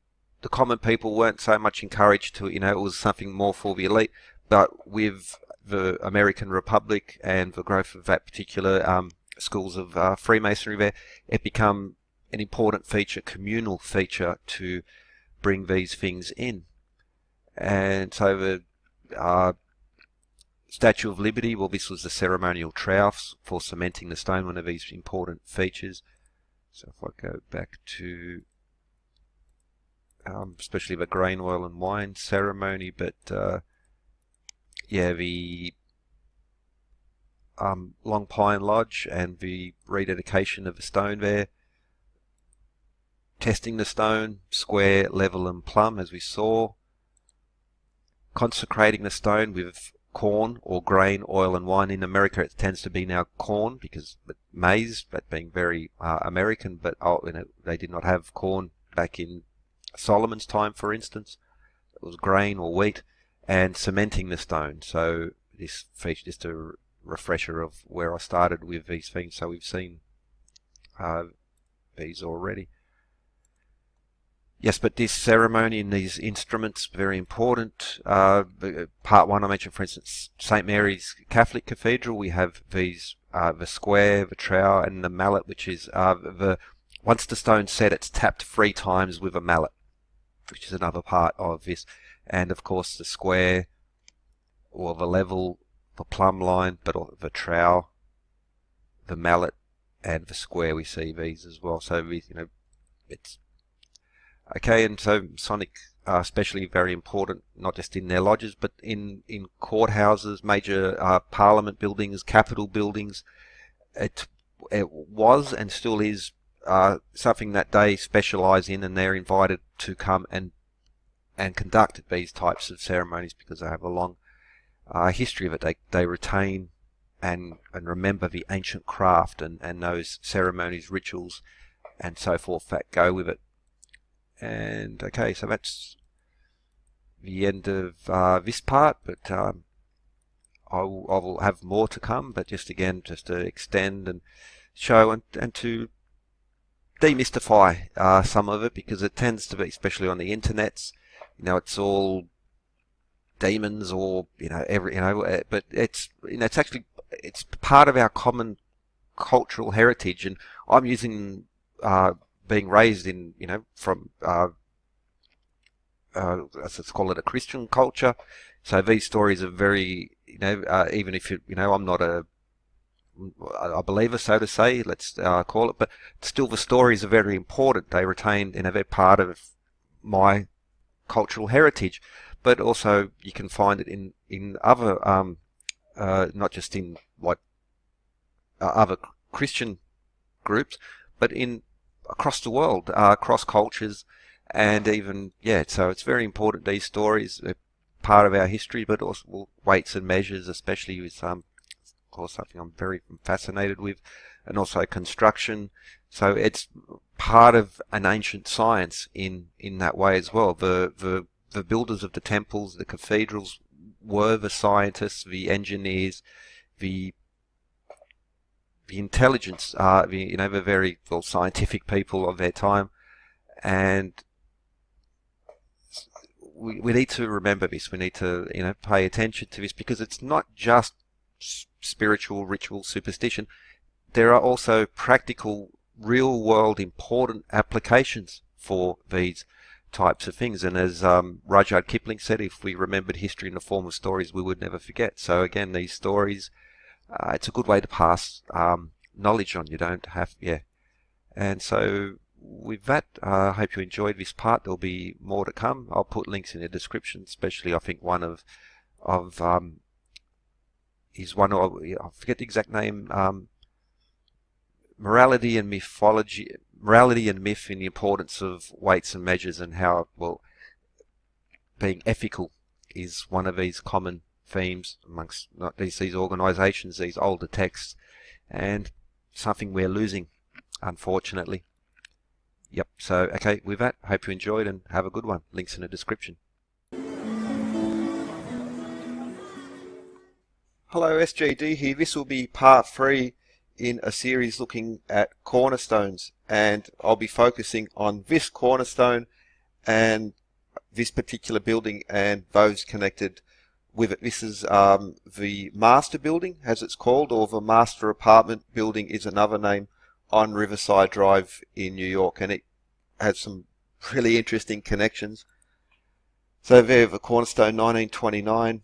common people weren't so much encouraged to, it was something more for the elite. But with the American Republic and the growth of that particular schools of Freemasonry there, it became an important feature, communal feature, to bring these things in. And so the Statue of Liberty, well, this was the ceremonial trowel for cementing the stone, one of these important features. So if I go back to especially the grain, oil and wine ceremony, but yeah, the Long Pine Lodge and the rededication of the stone there, testing the stone, square, level and plumb, as we saw, consecrating the stone with corn or grain, oil and wine. In America it tends to be now corn, because maize, that being very American, but they did not have corn back in Solomon's time, for instance. It was grain or wheat, and cementing the stone. So this feature, just a refresher of where I started with these things. So we've seen these already. Yes, but this ceremony and these instruments, very important. Part one I mentioned, for instance, St. Mary's Catholic Cathedral, we have these, the square, the trowel and the mallet, which is once the stone's set, it's tapped 3 times with a mallet, which is another part of this. And of course the square or the level, the plumb line, but the trowel, the mallet and the square, we see these as well. So it's okay. And so Masonic are especially very important, not just in their lodges, but in courthouses, major parliament buildings, capital buildings. It was and still is something that they specialise in, and they're invited to come and conduct these types of ceremonies because they have a long history of it. They retain and remember the ancient craft and those ceremonies, rituals and so forth that go with it. And okay, so that's the end of this part, but I will have more to come, but just to extend and show and to demystify some of it, because it tends to be, especially on the internets, it's all demons or but it's it's actually part of our common cultural heritage. And I'm using being raised in from let's call it a Christian culture, so these stories are very even if I'm not a believer, so to say, let's call it, but still the stories are very important. They retain, they're part of my cultural heritage. But also you can find it in other not just in like other Christian groups, but across the world, across cultures, and even so it's very important. These stories are part of our history, but also weights and measures, especially with of course something I'm very fascinated with, and also construction. So it's part of an ancient science in that way as well. The builders of the temples, the cathedrals, were the scientists, the engineers, the intelligence, the very scientific people of their time. And we need to remember this. We need to pay attention to this, because it's not just spiritual, ritual, superstition. There are also practical, real world, important applications for these types of things. And as Rudyard Kipling said, if we remembered history in the form of stories, we would never forget. So again, these stories, it's a good way to pass knowledge on. You don't have, And so with that, I hope you enjoyed this part. There'll be more to come. I'll put links in the description, especially I think one of is one of, I forget the exact name, morality and mythology, morality and myth in the importance of weights and measures, and how, being ethical is one of these common themes amongst not these organisations, these older texts, and something we're losing, unfortunately. Yep, so okay, with that, hope you enjoyed and have a good one. Links in the description. Hello, SGD here. This will be part 3 in a series looking at cornerstones, and I'll be focusing on this cornerstone and this particular building and those connected with it. This is the master building, as it's called, or the master apartment building is another name, on Riverside Drive in New York, and it has some really interesting connections. So there, the Cornerstone 1929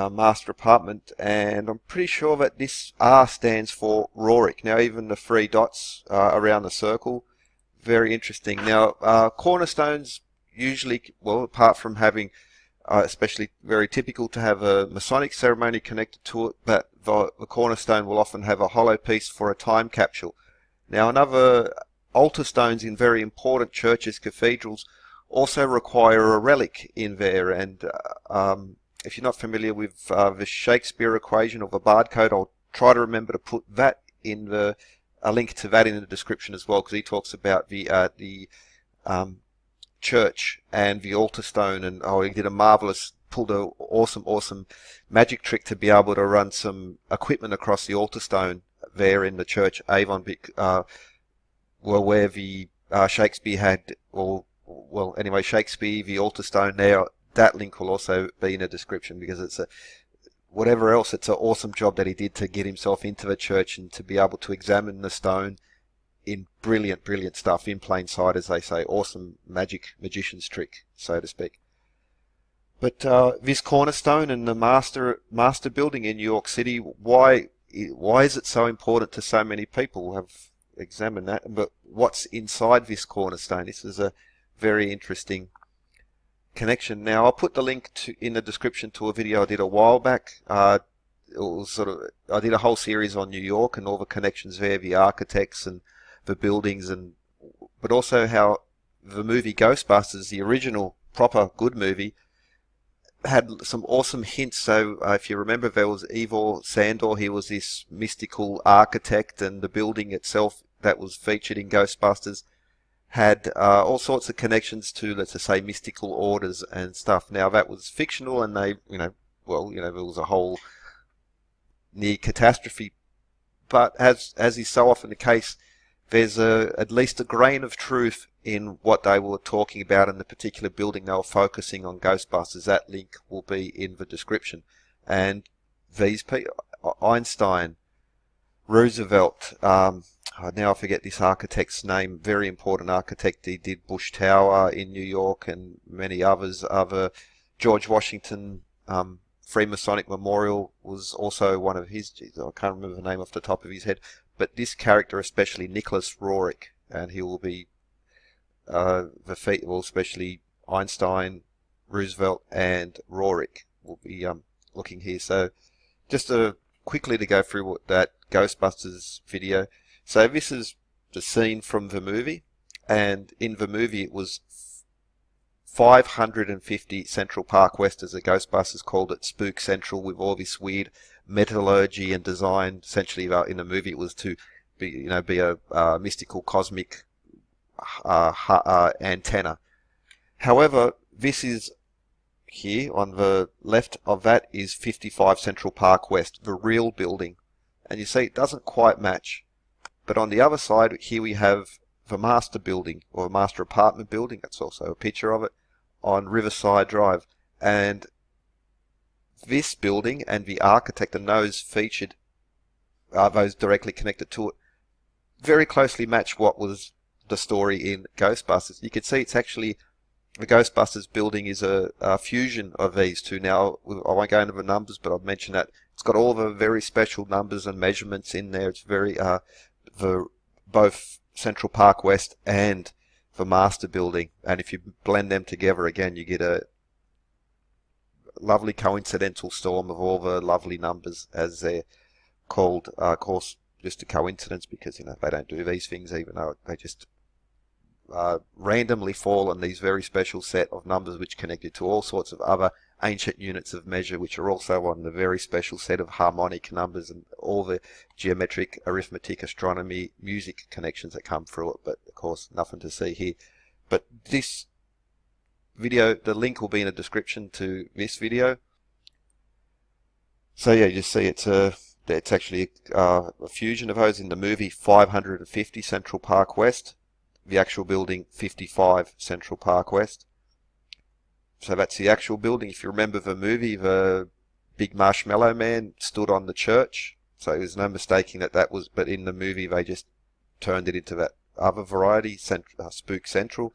master apartment, and I'm pretty sure that this R stands for Roerich. Now even the three dots around the circle, very interesting. Now cornerstones usually, well, apart from having especially very typical to have a Masonic ceremony connected to it, but the cornerstone will often have a hollow piece for a time capsule. Now another altar stones in very important churches, cathedrals, also require a relic in there, and if you're not familiar with the Shakespeare equation or the barcode, I'll try to remember to put that in a link to that in the description as well, because he talks about the church and the altar stone, and he did pulled an awesome magic trick to be able to run some equipment across the altar stone there in the church Avon, where the Shakespeare had, well, anyway, Shakespeare, the altar stone there. That link will also be in the description, because it's whatever else, it's an awesome job that he did to get himself into the church and to be able to examine the stone in brilliant stuff in plain sight, as they say. Awesome magician's trick, so to speak. But this cornerstone and the master building in New York City, why is it so important to so many people? Have examined that, but what's inside this cornerstone? This is a very interesting connection. Now I'll put the link in the description to a video I did a while back. It was I did a whole series on New York and all the connections there, the architects and the buildings, but also how the movie Ghostbusters, the original proper good movie, had some awesome hints. So if you remember, there was Ivor Sandor. He was this mystical architect, and the building itself that was featured in Ghostbusters had all sorts of connections to, let's just say, mystical orders and stuff. Now that was fictional, and they, there was a whole near catastrophe. But as is so often the case, there's at least a grain of truth in what they were talking about in the particular building they were focusing on Ghostbusters. That link will be in the description. And these people, Einstein, Roosevelt, now I forget this architect's name, very important architect. He did Bush Tower in New York and many others. George Washington, Freemasonic Memorial was also one of his. I can't remember the name off the top of his head. But this character, especially Nicholas Roerich, and he will be especially Einstein, Roosevelt, and Roerich will be looking here. So just quickly to go through that Ghostbusters video. So this is the scene from the movie, and in the movie it was 550 Central Park West, as the Ghostbusters called it, Spook Central, with all this weird metallurgy and design. Essentially, in the movie, it was to be a mystical cosmic antenna. However, this is here on the left of that is 55 Central Park West, the real building, and you see it doesn't quite match. But on the other side, here we have the master building, or master apartment building. That's also a picture of it on Riverside Drive. And this building and the architect and those featured, those directly connected to it, very closely match what was the story in Ghostbusters. You can see it's actually, the Ghostbusters building is a fusion of these two. Now, I won't go into the numbers, but I'll mention that it's got all the very special numbers and measurements in there. It's very, both Central Park West and the master building, and if you blend them together again, you get a lovely coincidental storm of all the lovely numbers, as they're called. Of course, just a coincidence, because they don't do these things, even though they just randomly fall on these very special set of numbers, which connected to all sorts of other ancient units of measure, which are also on the very special set of harmonic numbers and all the geometric, arithmetic, astronomy, music connections that come through it. But of course, nothing to see here. But this video, the link will be in the description to this video. So yeah, you see it's It's actually a fusion of those. In the movie 550 Central Park West, the actual building 55 Central Park West. So that's the actual building. If you remember the movie, the big marshmallow man stood on the church. So there's no mistaking that was, but in the movie they just turned it into that other variety, Spook Central.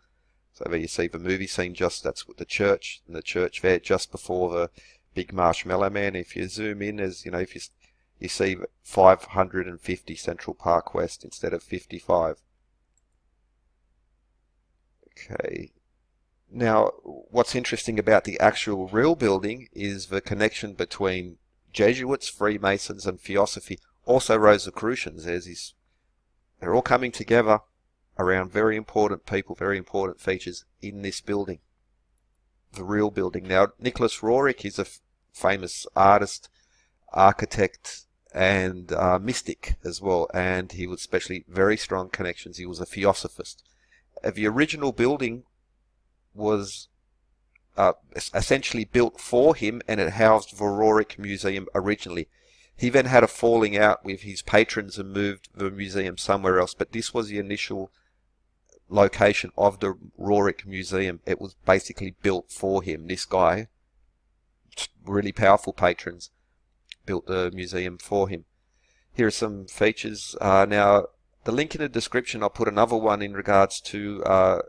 So there you see the movie scene, just that's what the church, and the church there just before the big marshmallow man. If you zoom in, as you know, if you see 550 Central Park West instead of 55. Okay. Now, what's interesting about the actual real building is the connection between Jesuits, Freemasons, and Theosophy. Also Rosicrucians. They're all coming together around very important people, very important features in this building, the real building. Now, Nicholas Roerich is a famous artist, architect, and mystic as well, and he was especially very strong connections. He was a theosophist. The original building was essentially built for him, and it housed the Roerich Museum originally. He then had a falling out with his patrons and moved the museum somewhere else, but this was the initial location of the Roerich Museum. It was basically built for him. This guy, really powerful patrons, built the museum for him. Here are some features. Now, the link in the description, I'll put another one in regards to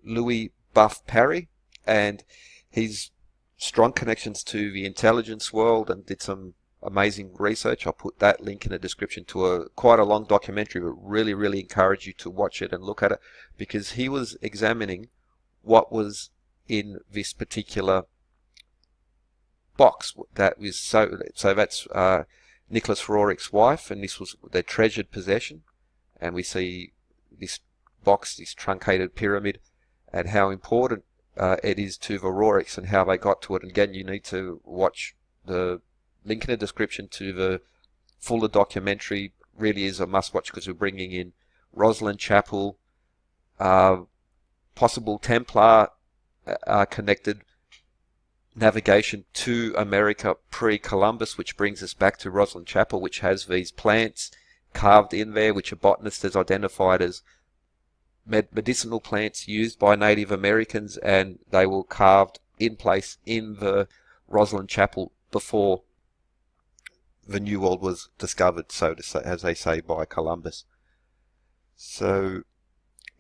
Louis Buff Parry, and his strong connections to the intelligence world, and did some amazing research. I'll put that link in the description to quite a long documentary, but really encourage you to watch it and look at it, because he was examining what was in this particular box. That was so that's Nicholas Roerich's wife, and this was their treasured possession. And we see this box, this truncated pyramid, and how important it is to the Roerichs and how they got to it. And again, you need to watch the link in the description to the fuller documentary. Really is a must-watch, because we're bringing in Rosslyn Chapel, possible Templar connected navigation to America pre-Columbus, which brings us back to Rosslyn Chapel, which has these plants carved in there, which a botanist has identified as medicinal plants used by Native Americans, and they were carved in place in the Rosslyn Chapel before the New World was discovered, so to say, as they say, by Columbus. So,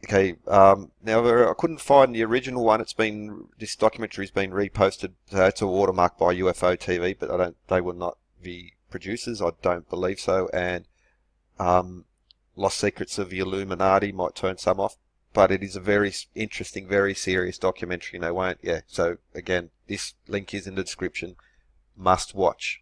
okay, now I couldn't find the original one. This documentary's been reposted. It's a watermark by UFO TV, but they were not the producers. I don't believe so, and Lost Secrets of the Illuminati might turn some off, but it is a very interesting, very serious documentary, and they won't, yeah. So again, this link is in the description. Must watch.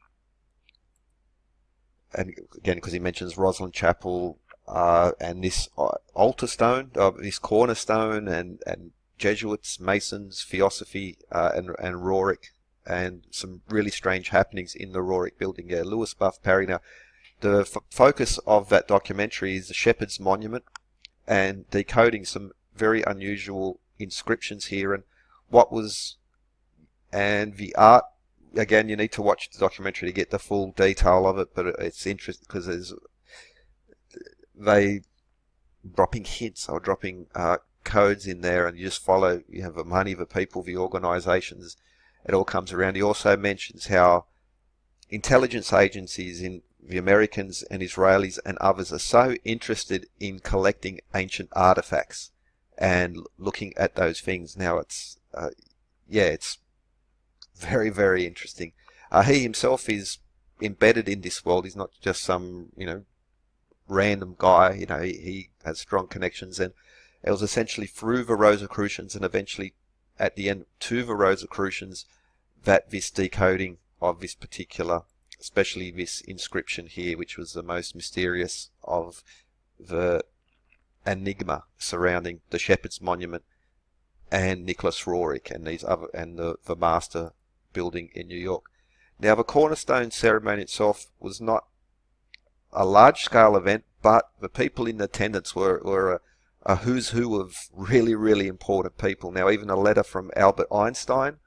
And again, because he mentions Rosslyn Chapel, and this altar stone, this cornerstone, and Jesuits, Masons, Theosophy, and Roerich, and some really strange happenings in the Roerich building. Yeah, Louis Buff Parry. Now, the focus of that documentary is the Shepherd's Monument, and decoding some very unusual inscriptions here, and the art. Again, you need to watch the documentary to get the full detail of it, but it's interesting because they dropping hints or dropping codes in there, and you just follow. You have the money, the people, the organisations. It all comes around. He also mentions how intelligence agencies in the Americans and Israelis and others are so interested in collecting ancient artifacts and looking at those things. Now it's very interesting. He himself is embedded in this world. He's not just some random guy. He has strong connections, and it was essentially through the Rosicrucians and eventually at the end to the Rosicrucians that this decoding of this particular, especially this inscription here, which was the most mysterious of the enigma surrounding the Shepherd's Monument and Nicholas Roerich and the Master building in New York. Now, the Cornerstone Ceremony itself was not a large-scale event, but the people in attendance were a who's who of really important people. Now, even a letter from Albert Einstein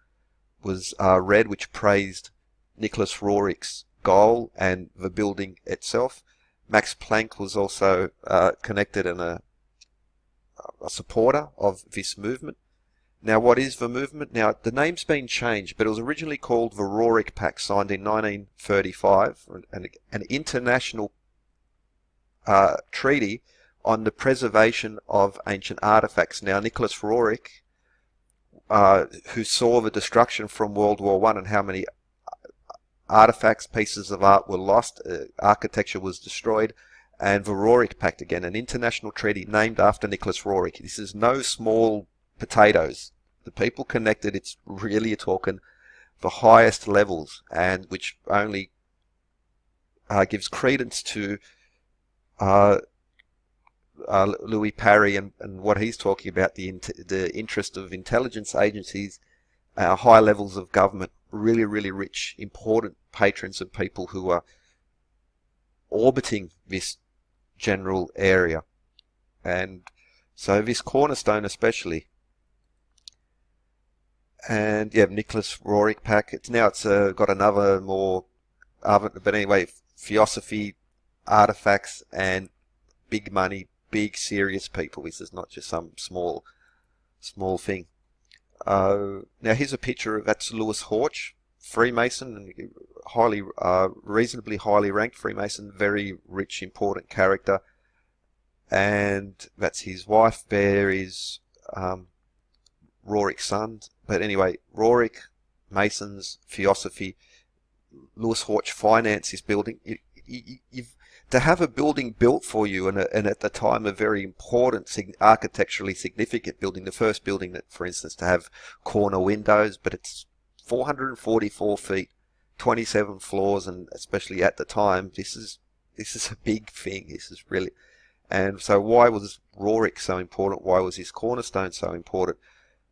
was read, which praised Nicholas Roerich's goal and the building itself. Max Planck was also connected and a supporter of this movement. Now, what is the movement? Now, the name's been changed, but it was originally called the Roerich Pact, signed in 1935, an international treaty on the preservation of ancient artifacts. Now, Nicholas Roerich, who saw the destruction from World War I and how many artifacts, pieces of art were lost, architecture was destroyed, and the Roerich Pact, again, an international treaty named after Nicholas Roerich. This is no small potatoes. The people connected, it's really talking the highest levels, and which only gives credence to Louis Parry and what he's talking about, the interest of intelligence agencies, high levels of government, really, really rich, important patrons and people who are orbiting this general area. And so this cornerstone especially. And yeah, Nicholas Roerich Pack. It's got another more, but anyway, theosophy, artifacts, and big money, big serious people. This is not just some small thing. Now here's a picture that's Lewis Horch, Freemason, and reasonably highly ranked Freemason, very rich, important character. And that's his wife. There is Roerich's son. But anyway, Roerich, Masons, Theosophy, Lewis Horch finance his building. To have a building built for you, and at the time a very important, architecturally significant building, the first building that, for instance, to have corner windows, but it's 444 feet, 27 floors, and especially at the time, this is a big thing. This is really, and so why was Roerich so important? Why was his cornerstone so important?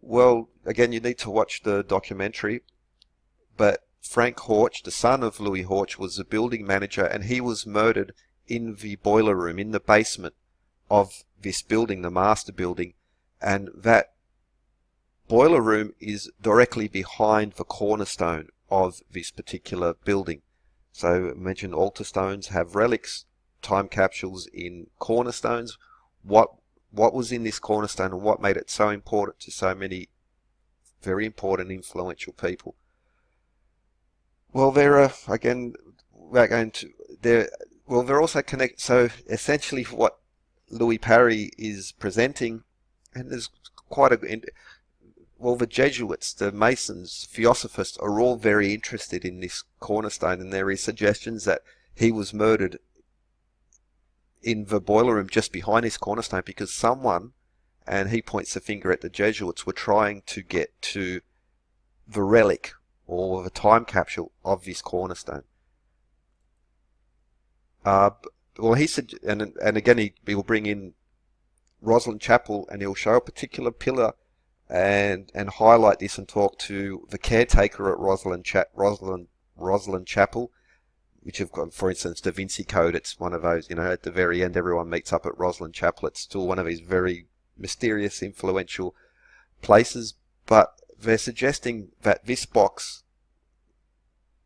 Well, again, you need to watch the documentary, but Frank Horch, the son of Louis Horch, was the building manager, and he was murdered in the boiler room, in the basement of this building, the master building, and that boiler room is directly behind the cornerstone of this particular building. So I mentioned altar stones have relics, time capsules in cornerstones. What was in this cornerstone and what made it so important to so many very important, influential people? Well, they're also connected. So essentially what Louis Parry is presenting, and there's quite the Jesuits, the Masons, Theosophists are all very interested in this cornerstone, and there is suggestions that he was murdered in the boiler room just behind this cornerstone because someone, and he points the finger at the Jesuits, were trying to get to the relic or the time capsule of this cornerstone. Well, he said, and again, he will bring in Rosslyn Chapel, and he'll show a particular pillar and highlight this and talk to the caretaker at Rosslyn Chapel, which have got, for instance, Da Vinci Code. It's one of those, at the very end, everyone meets up at Rosslyn Chapel. It's still one of these very mysterious, influential places, but they're suggesting that this box,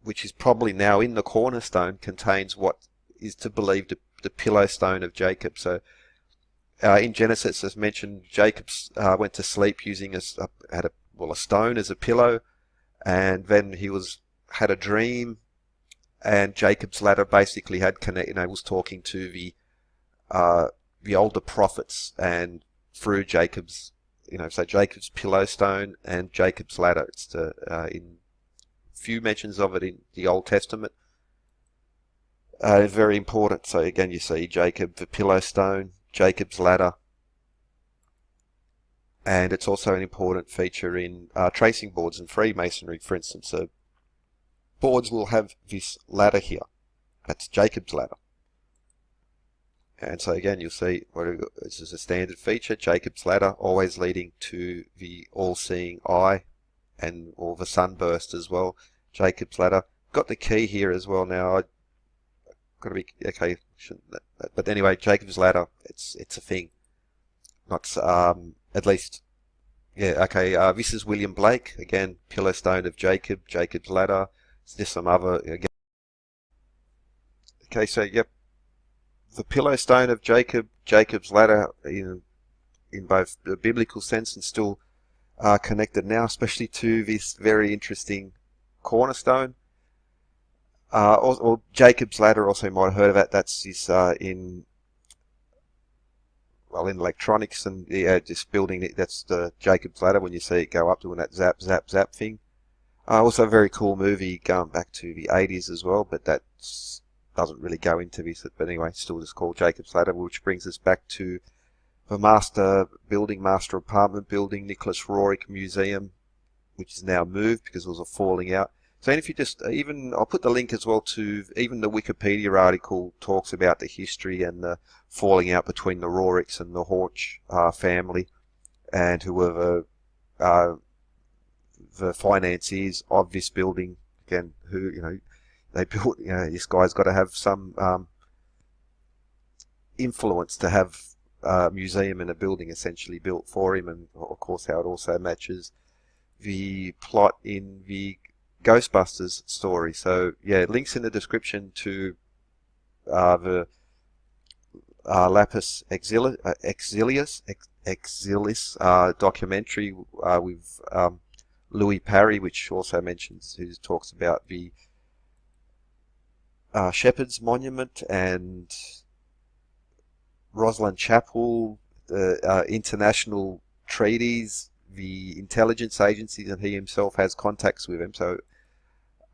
which is probably now in the cornerstone, contains what is to believe the pillow stone of Jacob. So in Genesis, as mentioned, Jacob went to sleep using a stone as a pillow, and then he had a dream, and Jacob's ladder basically was talking to the older prophets, and through Jacob's, so Jacob's pillow stone and Jacob's ladder. It's in few mentions of it in the Old Testament. Very important. So again, you see Jacob, the pillow stone, Jacob's ladder, and it's also an important feature in tracing boards and Freemasonry, for instance. So boards will have this ladder here. That's Jacob's ladder. And so again, you'll see this is a standard feature, Jacob's ladder, always leading to the all-seeing eye, or the sunburst as well. Jacob's ladder. Got the key here as well now. I've got to be okay, but anyway, Jacob's ladder. It's a thing. Not at least. Yeah. Okay. This is William Blake again. Pillar stone of Jacob. Jacob's ladder. There's some other again. Okay, so yep, the pillow stone of Jacob, Jacob's ladder, in both the biblical sense and still connected now, especially to this very interesting cornerstone. Or Jacob's ladder, also you might have heard of that. That's this in electronics, and yeah, just building it. That's the Jacob's ladder when you see it go up, doing that zap zap zap thing. Also a very cool movie going back to the 80s as well, but that doesn't really go into this. But anyway, still just called Jacob's ladder, which brings us back to the master apartment building, Nicholas Roerich Museum, which is now moved because it was a falling out. So if you just, I'll put the link as well to, even the Wikipedia article talks about the history and the falling out between the Roerichs and the Horch family, and who were the financiers of this building. Again, who, they built, this guy's got to have some influence to have a museum and a building essentially built for him, and of course how it also matches the plot in the Ghostbusters story. So yeah, links in the description to the Lapis Exilis documentary with Louis Parry, which also mentions, who talks about the Shepherd's Monument and Rosslyn Chapel, the international treaties, the intelligence agencies, and he himself has contacts with them. So,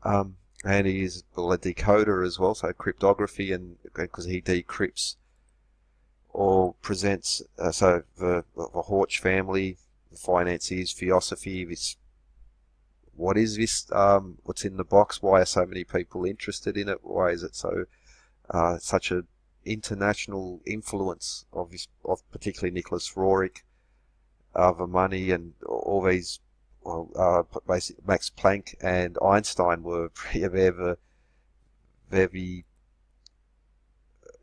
and he is a decoder as well, so cryptography, and because he decrypts or presents. So the Horch family, the financiers, theosophy. This, what is this? What's in the box? Why are so many people interested in it? Why is it so such a international influence of particularly Nicholas Roerich, the money, and all these, basically Max Planck and Einstein were the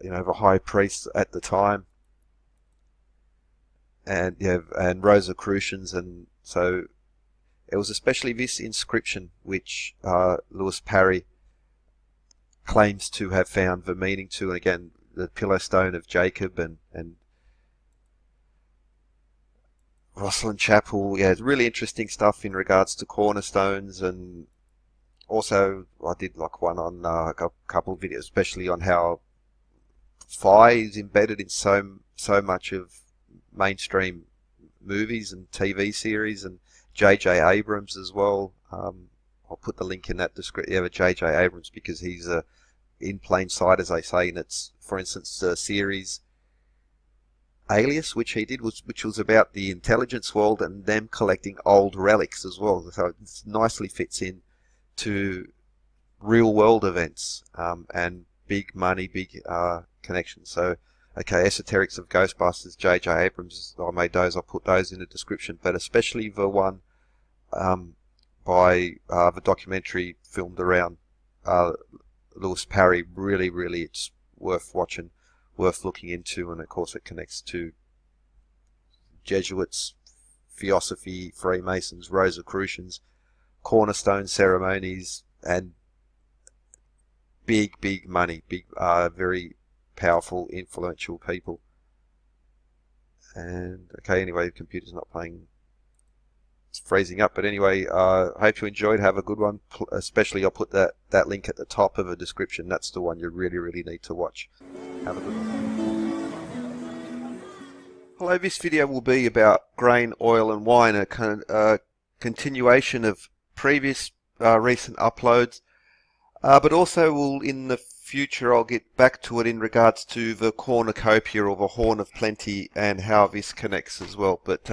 the high priests at the time, and and Rosicrucians, and so it was especially this inscription which Louis Parry claims to have found the meaning to, and again, the pillow stone of Jacob and Rosslyn Chapel. Yeah, it's really interesting stuff in regards to cornerstones, and also I did like one on a couple of videos, especially on how phi is embedded in so much of mainstream movies and TV series, and J.J. Abrams as well. I'll put the link in that description. Yeah, J.J. Abrams, because he's in plain sight, as they say, and it's, for instance, the series Alias, which he did, which was about the intelligence world and them collecting old relics as well. So it nicely fits in to real world events, and big money, big connections. So, okay, Esoterics of Ghostbusters, J.J. Abrams, I made those. I'll put those in the description, but especially the one by the documentary filmed around Louis Parry. Really, really, it's worth watching, worth looking into, and of course it connects to Jesuits, Theosophy, Freemasons, Rosicrucians, Cornerstone Ceremonies, and big money, very powerful, influential people. And okay, anyway, the computer's not playing. It's freezing up, but anyway, hope you enjoyed. Have a good one. Especially, I'll put that link at the top of the description. That's the one you really need to watch. Have a good one. Hello, this video will be about grain, oil and wine, a continuation of previous recent uploads, but also in the future I'll get back to it in regards to the cornucopia, or the horn of plenty, and how this connects as well. But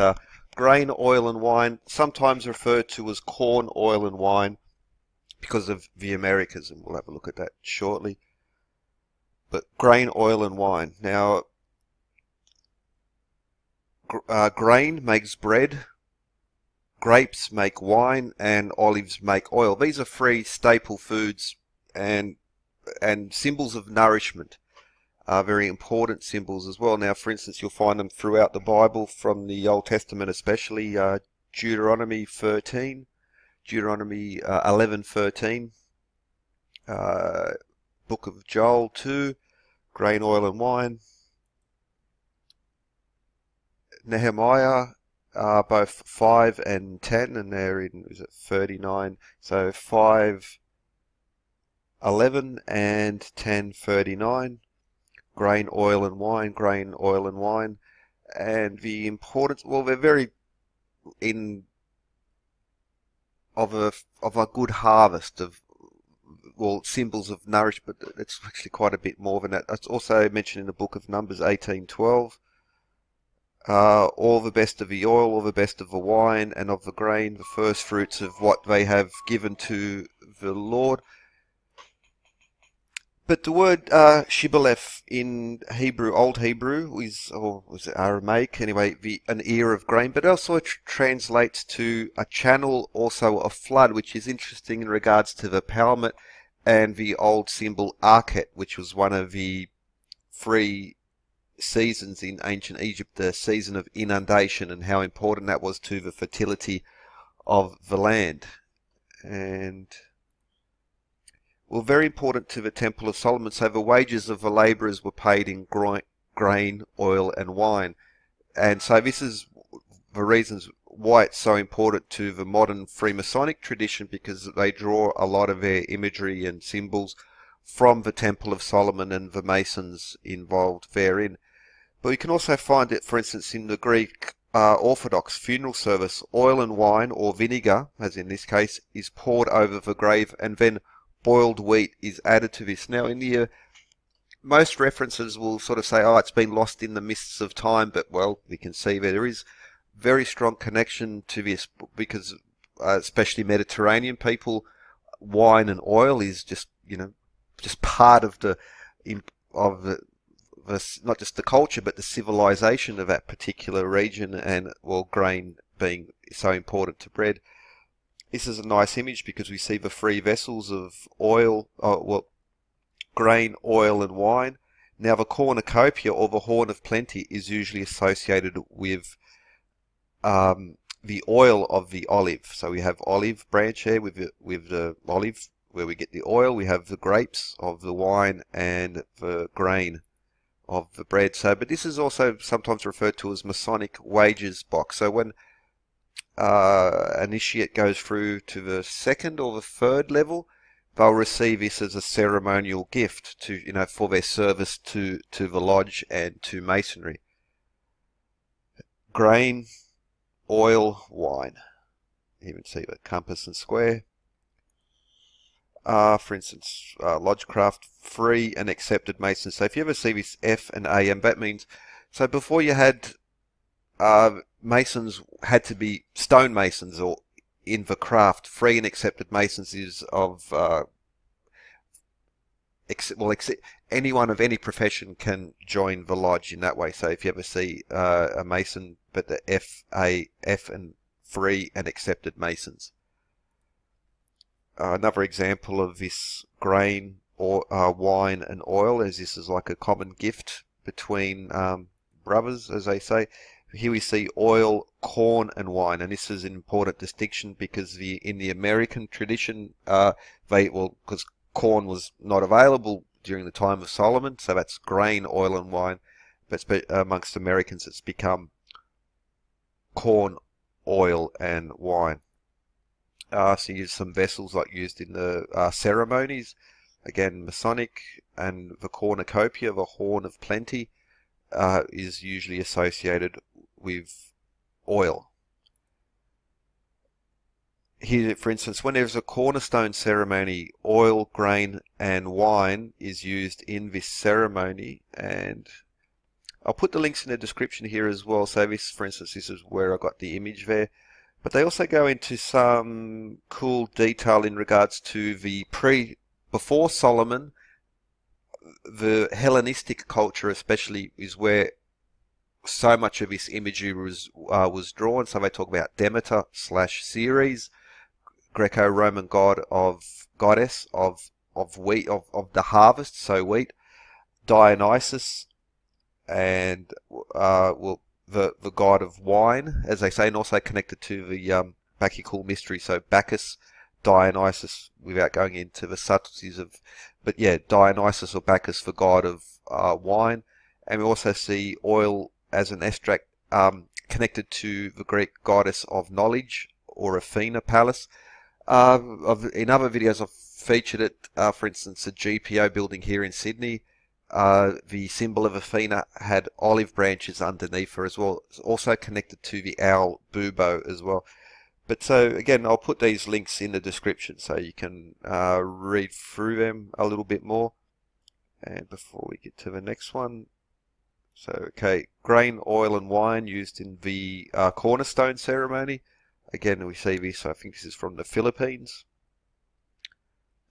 grain, oil and wine, sometimes referred to as corn, oil and wine, because of the Americas, and we'll have a look at that shortly. But grain, oil and wine. Now, grain makes bread, grapes make wine, and olives make oil. These are three staple foods and symbols of nourishment. Very important symbols as well. Now, for instance, you'll find them throughout the Bible, from the Old Testament especially, Deuteronomy 13, Deuteronomy 11:13, Book of Joel 2, grain, oil and wine. Nehemiah, both 5 and 10, and they're in, is it 39? So 5, 11 and 10, 39. Grain, oil and wine, grain, oil and wine. And the importance, well, they're very in of a good harvest of, well, symbols of nourishment, but it's actually quite a bit more than that. It's also mentioned in the book of Numbers 18:12. All the best of the oil, all the best of the wine and of the grain, the first fruits of what they have given to the Lord. But the word shibboleth in Hebrew, Old Hebrew, is, or was it Aramaic? Anyway, an ear of grain, but also it translates to a channel, also a flood, which is interesting in regards to the Palmet and the old symbol Arket, which was one of the 3 seasons in ancient Egypt, the season of inundation, and how important that was to the fertility of the land. And, well, very important to the Temple of Solomon. So the wages of the labourers were paid in grain, oil and wine. And so this is the reasons why it's so important to the modern Freemasonic tradition, because they draw a lot of their imagery and symbols from the Temple of Solomon and the Masons involved therein. But you can also find it, for instance, in the Greek Orthodox funeral service. Oil and wine, or vinegar, as in this case, is poured over the grave, and then boiled wheat is added to this. Now, in the most references will sort of say, oh, it's been lost in the mists of time, but, well, we can see there is very strong connection to this, because especially Mediterranean people, wine and oil is just, just part of the not just the culture, but the civilization of that particular region, and, well, grain being so important to bread. This is a nice image because we see the 3 vessels of oil, grain, oil and wine. Now the cornucopia, or the horn of plenty, is usually associated with the oil of the olive. So we have olive branch here with the olive where we get the oil. We have the grapes of the wine and the grain of the bread. So, but this is also sometimes referred to as Masonic wages box. So when initiate goes through to the 2nd or the 3rd level, they'll receive this as a ceremonial gift to, for their service to the lodge and to Masonry. Grain, oil, wine. You can see the compass and square. For instance, Lodgecraft, free and accepted Masons. So if you ever see this F and AM, that means, so before you had Masons had to be stonemasons, or in the craft. Free and accepted Masons is of, anyone of any profession can join the lodge in that way. So if you ever see a Mason, but the F and free and accepted Masons. Another example of this grain, or wine and oil, as this is like a common gift between brothers, as they say. Here we see oil, corn and wine, and this is an important distinction because in the American tradition, because corn was not available during the time of Solomon, so that's grain, oil and wine, but amongst Americans it's become corn, oil and wine. So use some vessels like used in the ceremonies, again Masonic, and the cornucopia, the horn of plenty, is usually associated with oil. Here, for instance, when there's a Cornerstone ceremony, oil, grain and wine is used in this ceremony, and I'll put the links in the description here as well. So this, for instance, this is where I got the image there. But they also go into some cool detail in regards to the before Solomon, the Hellenistic culture especially is where so much of this imagery was drawn. So they talk about Demeter / Ceres, Greco-Roman goddess of wheat, of the harvest, so wheat, Dionysus, and the god of wine, as they say, and also connected to the Bacchical mystery. So Bacchus Dionysus, without going into the subtleties of, but yeah, Dionysus or Bacchus, the god of wine. And we also see oil as an extract connected to the Greek goddess of knowledge, or Athena Pallas. In other videos I've featured it, for instance, the GPO building here in Sydney. The symbol of Athena had olive branches underneath her as well. It's also connected to the owl bubo as well. But so again, I'll put these links in the description so you can read through them a little bit more. And before we get to the next one, so okay, grain, oil, and wine used in the Cornerstone Ceremony. Again, we see this. I think this is from the Philippines.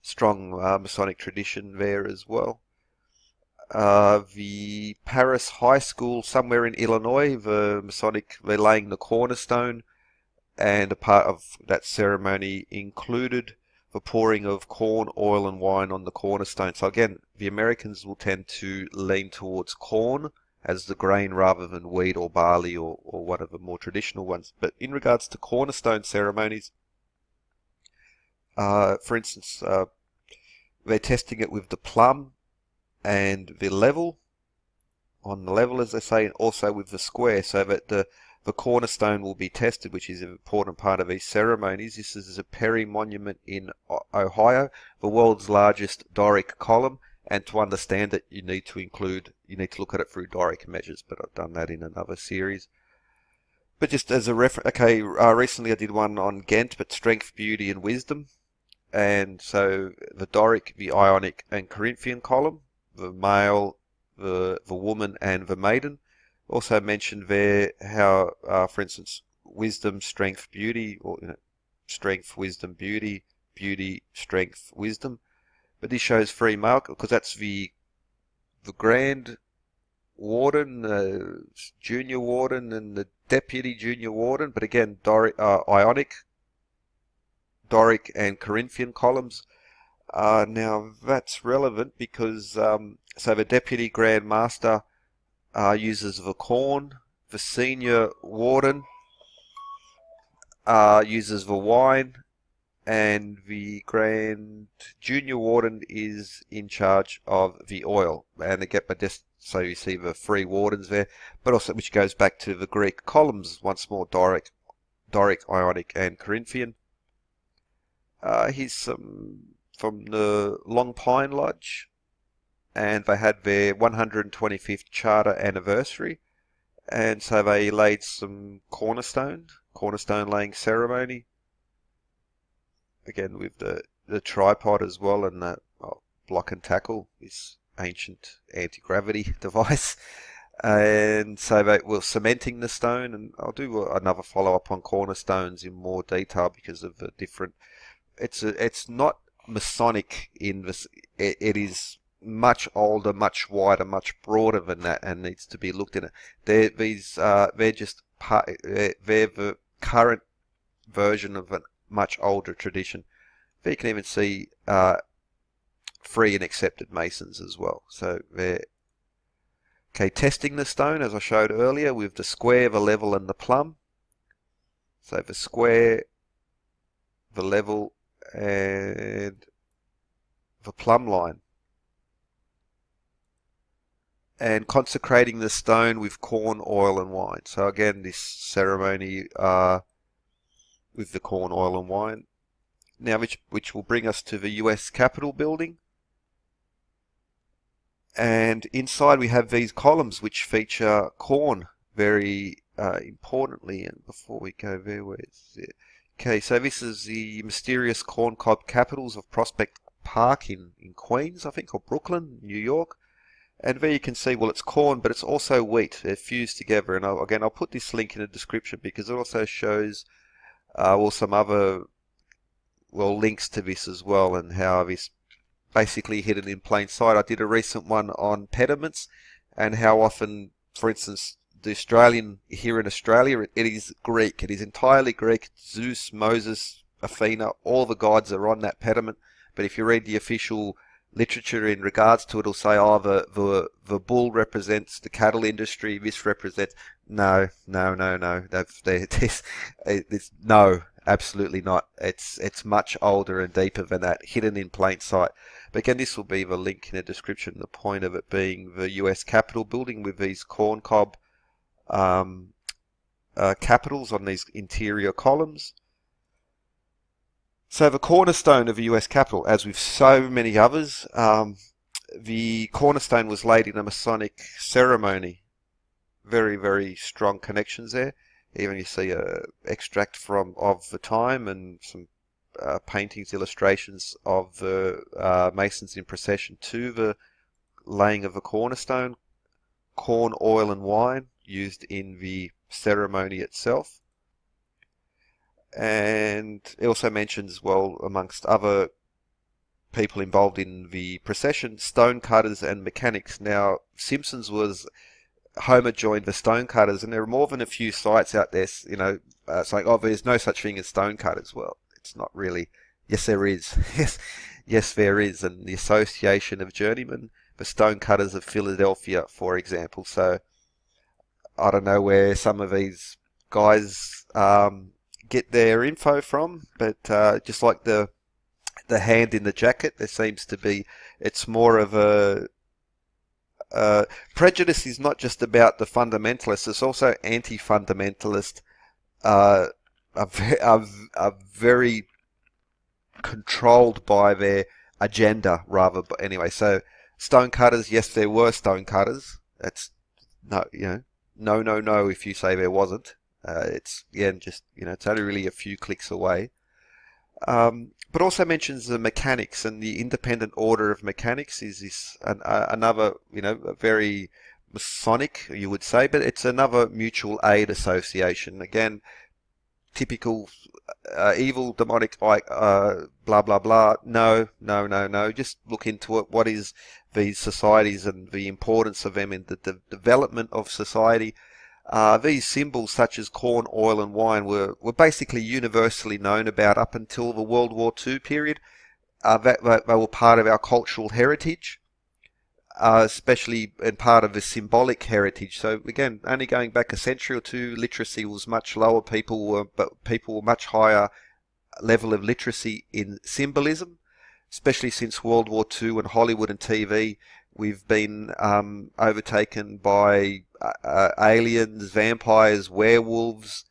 Strong Masonic tradition there as well. The Paris High School, somewhere in Illinois, the Masonic, they're laying the cornerstone. And a part of that ceremony included the pouring of corn, oil, and wine on the cornerstone. So again, the Americans will tend to lean towards corn as the grain rather than wheat or barley or one of the more traditional ones. But in regards to cornerstone ceremonies, for instance, they're testing it with the plumb and the level, on the level as they say, and also with the square, so that the cornerstone will be tested, which is an important part of these ceremonies. This is a Perry monument in Ohio, the world's largest Doric column, and to understand it you need to look at it through Doric measures, but I've done that in another series. But just as a reference, okay, recently I did one on Ghent, but strength, beauty, and wisdom. And so the Doric, the Ionic, and Corinthian column, the male, the woman, and the maiden. Also mentioned there how, for instance, wisdom, strength, beauty, or strength, wisdom, beauty, beauty, strength, wisdom. But this shows free male because that's the grand warden, junior warden, and the deputy junior warden. But again, Ionic, Doric, and Corinthian columns. Now that's relevant because so the deputy grand master uses the corn, the senior warden uses the wine, and the grand junior warden is in charge of the oil. And again, but just so you see the three wardens there, but also which goes back to the Greek columns once more: Doric, Ionic, and Corinthian. Here's from the Long Pine Lodge, and they had their 125th charter anniversary, and so they laid some cornerstone laying ceremony, again with the tripod as well, and the block and tackle, this ancient anti-gravity device. And so they were cementing the stone, and I'll do another follow-up on cornerstones in more detail because of the different, it's not Masonic in this, it is much older, much wider, much broader than that, and needs to be looked at. They're the current version of a much older tradition. There you can even see free and accepted Masons as well. So they're testing the stone as I showed earlier with the square, the level, and the plumb. So the square, the level, and the plumb line. And consecrating the stone with corn, oil, and wine. So again, this ceremony with the corn, oil, and wine. Now, which will bring us to the US Capitol building. And inside we have these columns which feature corn very importantly. And before we go there, where is it? Okay, so this is the mysterious corncob capitals of Prospect Park in Queens, I think, or Brooklyn, New York. And there you can see, well, it's corn, but it's also wheat. They're fused together. And again, I'll put this link in the description because it also shows some other links to this as well, and how this basically hidden in plain sight. I did a recent one on pediments and how often, for instance, the Australian, here in Australia, it is Greek. It is entirely Greek. Zeus, Moses, Athena, all the gods are on that pediment. But if you read the official literature in regards to it, it'll say, oh, the bull represents the cattle industry. This represents no. No. absolutely not. It's much older and deeper than that, hidden in plain sight. But again, this will be the link in the description. The point of it being the US Capitol building with these corncob um, capitals on these interior columns. So the cornerstone of the US Capitol, as with so many others, the cornerstone was laid in a Masonic ceremony. Very, very strong connections there. Even you see a extract of the time and some paintings, illustrations of the Masons in procession to the laying of the cornerstone. Corn, oil, and wine used in the ceremony itself. And it also mentions, well, amongst other people involved in the procession, stonecutters and mechanics. Now, Simpsons was Homer joined the stonecutters, and there are more than a few sites out there, saying, "Oh, there's no such thing as stonecutters." Well, it's not really. Yes, there is. Yes, there is, and the Association of Journeymen, the Stonecutters of Philadelphia, for example. So I don't know where some of these guys get their info from, but just like the hand in the jacket, there seems to be. It's more of a prejudice is not just about the fundamentalists, it's also anti-fundamentalist, are very controlled by their agenda rather. But anyway, so stonecutters, yes, there were stonecutters. That's no, no, if you say there wasn't. It's, yeah, just, it's only really a few clicks away. But also mentions the mechanics, and the independent order of mechanics is this another, very Masonic, you would say, but it's another mutual aid association. Again, typical evil, demonic, like blah blah blah. No, no, no, no. Just look into it. What is these societies and the importance of them in the development of society? These symbols, such as corn, oil, and wine, were basically universally known about up until the World War II period. They were part of our cultural heritage, especially in part of the symbolic heritage. So again, only going back a century or two, literacy was much lower. People were much higher level of literacy in symbolism, especially since World War II and Hollywood and TV. We've been overtaken by aliens, vampires, werewolves,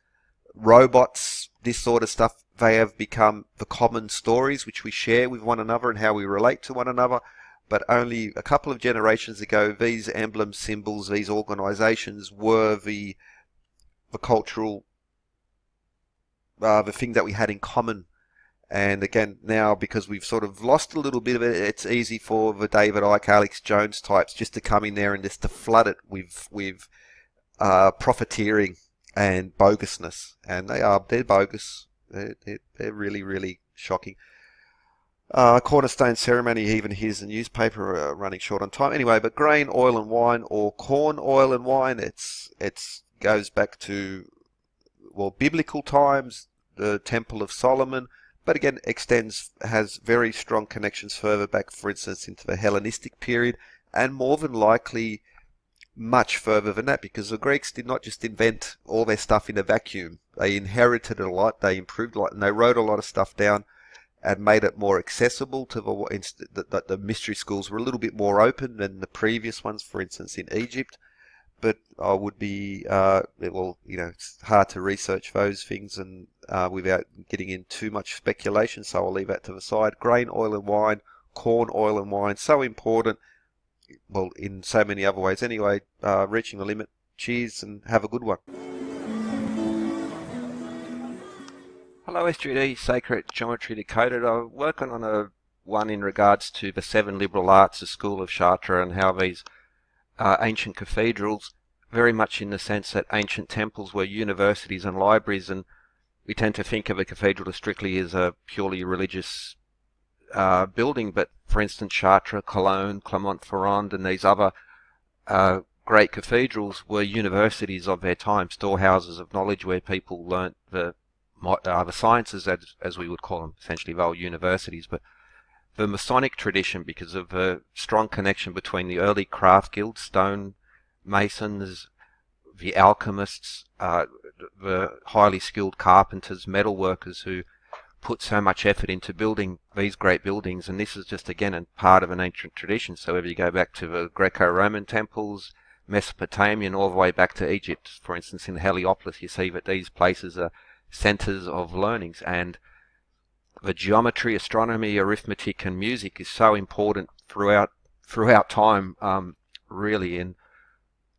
robots, this sort of stuff. They have become the common stories which we share with one another and how we relate to one another. But only a couple of generations ago, these emblems, symbols, these organisations were the cultural, the thing that we had in common. And again, now, because we've sort of lost a little bit of it, it's easy for the David Icke, Alex Jones types just to come in there and just to flood it with profiteering and bogusness. And they're bogus. They're really, really shocking. Cornerstone Ceremony, even here's the newspaper running short on time. Anyway, but grain, oil and wine, or corn, oil and wine, it's goes back to, well, biblical times, the Temple of Solomon. But again, has very strong connections further back, for instance, into the Hellenistic period, and more than likely much further than that, because the Greeks did not just invent all their stuff in a vacuum. They inherited a lot, they improved a lot, and they wrote a lot of stuff down and made it more accessible to the mystery schools were a little bit more open than the previous ones, for instance, in Egypt. But I would be, it's hard to research those things and without getting in too much speculation, so I'll leave that to the side. Grain, oil and wine, corn, oil and wine, so important, well, in so many other ways. Anyway, reaching the limit. Cheers and have a good one. Hello S3D, Sacred Geometry Decoded. I'm working on one in regards to the 7 liberal arts, the School of Chartres, and how these ancient cathedrals, very much in the sense that ancient temples were universities and libraries, and we tend to think of a cathedral as strictly as a purely religious building, but for instance Chartres, Cologne, Clermont-Ferrand and these other great cathedrals were universities of their time, storehouses of knowledge where people learnt the sciences, as we would call them. Essentially they were universities. But the Masonic tradition, because of the strong connection between the early craft guilds, stone masons, the alchemists, the highly skilled carpenters, metal workers who put so much effort into building these great buildings, and this is just again a part of an ancient tradition. So if you go back to the Greco-Roman temples, Mesopotamian, all the way back to Egypt, for instance, in Heliopolis, you see that these places are centers of learnings, and the geometry, astronomy, arithmetic, and music is so important throughout time, really. And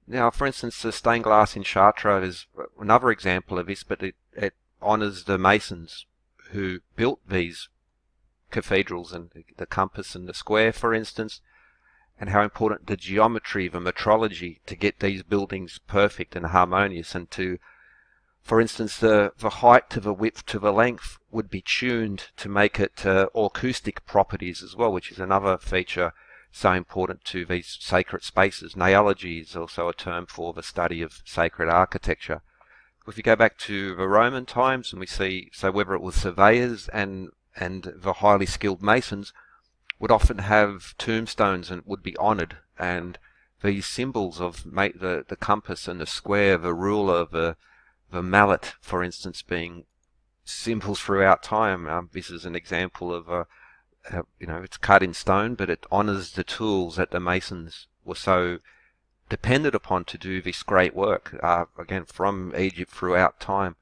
now, for instance, the stained glass in Chartres is another example of this, but it honours the Masons who built these cathedrals, and the compass and the square, for instance, and how important the geometry, the metrology, to get these buildings perfect and harmonious, and to, for instance, the height to the width to the length would be tuned to make it acoustic properties as well, which is another feature so important to these sacred spaces. Naiology is also a term for the study of sacred architecture. If you go back to the Roman times, and we see, so whether it was surveyors and the highly skilled masons would often have tombstones and would be honoured, and these symbols of the compass and the square, the ruler, the mallet, for instance, being symbols throughout time. This is an example of it's cut in stone, but it honours the tools that the masons were so depended upon to do this great work, again, from Egypt throughout time.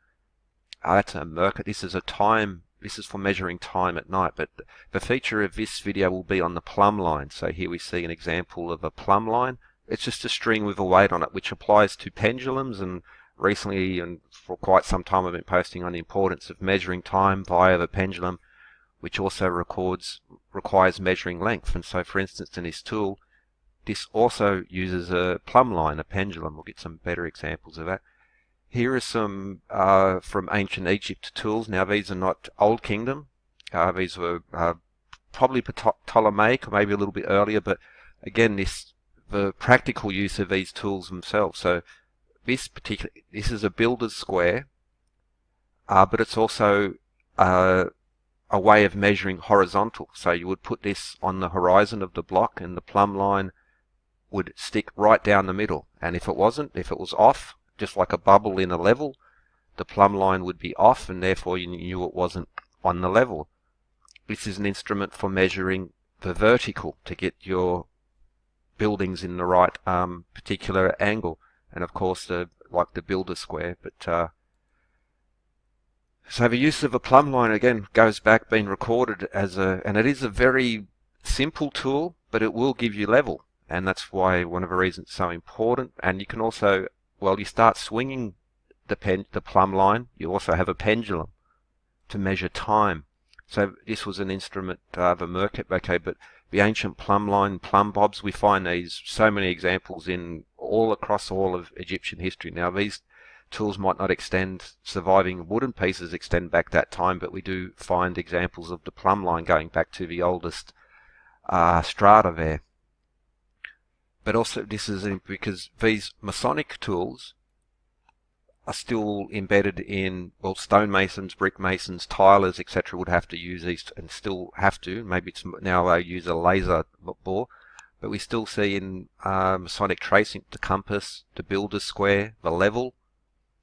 That's a merker. This is for measuring time at night, but the feature of this video will be on the plumb line. So here we see an example of a plumb line. It's just a string with a weight on it, which applies to pendulums, and recently and for quite some time I've been posting on the importance of measuring time via the pendulum, which also requires measuring length. And so, for instance, in this tool, this also uses a plumb line, a pendulum. We'll get some better examples of that. Here are some from ancient Egypt tools. Now, these are not Old Kingdom. These were probably Ptolemaic, or maybe a little bit earlier. But again, the practical use of these tools themselves. So this is a builder's square, but it's also a way of measuring horizontal. So you would put this on the horizon of the block, and the plumb line would stick right down the middle. And if it was off, just like a bubble in a level, the plumb line would be off, and therefore you knew it wasn't on the level. This is an instrument for measuring the vertical, to get your buildings in the right particular angle. And of course, like the builder square. But so the use of a plumb line again goes back, being recorded and it is a very simple tool, but it will give you level. And that's why one of the reasons it's so important. And you can also, you start swinging the plumb line, you also have a pendulum to measure time. So this was an instrument, the merkep, but the ancient plumb line, plumb bobs, we find these so many examples across all of Egyptian history. Now, these tools might not surviving wooden pieces extend back that time, but we do find examples of the plumb line going back to the oldest strata there. But also, this is because these Masonic tools are still embedded in, stonemasons, brick masons, tilers, etc. would have to use these, and still have to. Maybe it's now they use a laser bore, but we still see in Masonic tracing the compass, the builder's square, the level.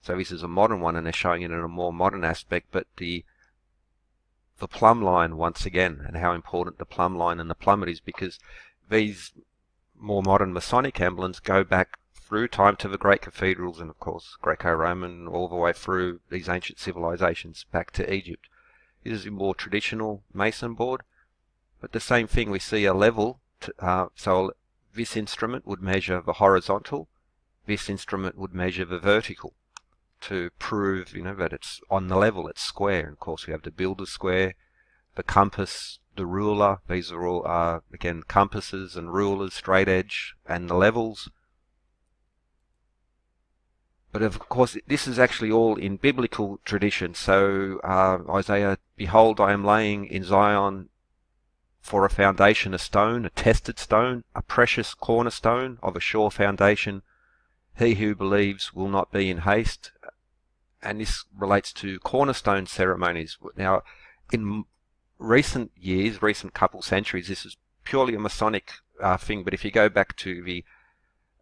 So this is a modern one, and they're showing it in a more modern aspect. But the plumb line, once again, and how important the plumb line and the plummet is, because these more modern Masonic emblems go back through time to the great cathedrals, and of course Greco-Roman, all the way through these ancient civilizations back to Egypt. This is a more traditional Mason board, but the same thing, we see a level. So this instrument would measure the horizontal, this instrument would measure the vertical, to prove that it's on the level, it's square. And of course we have the builder's square, the compass, the ruler. These are all again compasses and rulers, straight edge, and the levels. But of course this is actually all in biblical tradition. So Isaiah, behold, I am laying in Zion for a foundation a stone, a tested stone, a precious cornerstone of a sure foundation. He who believes will not be in haste. And this relates to cornerstone ceremonies. Now, in recent years, recent couple centuries, this is purely a Masonic thing. But if you go back to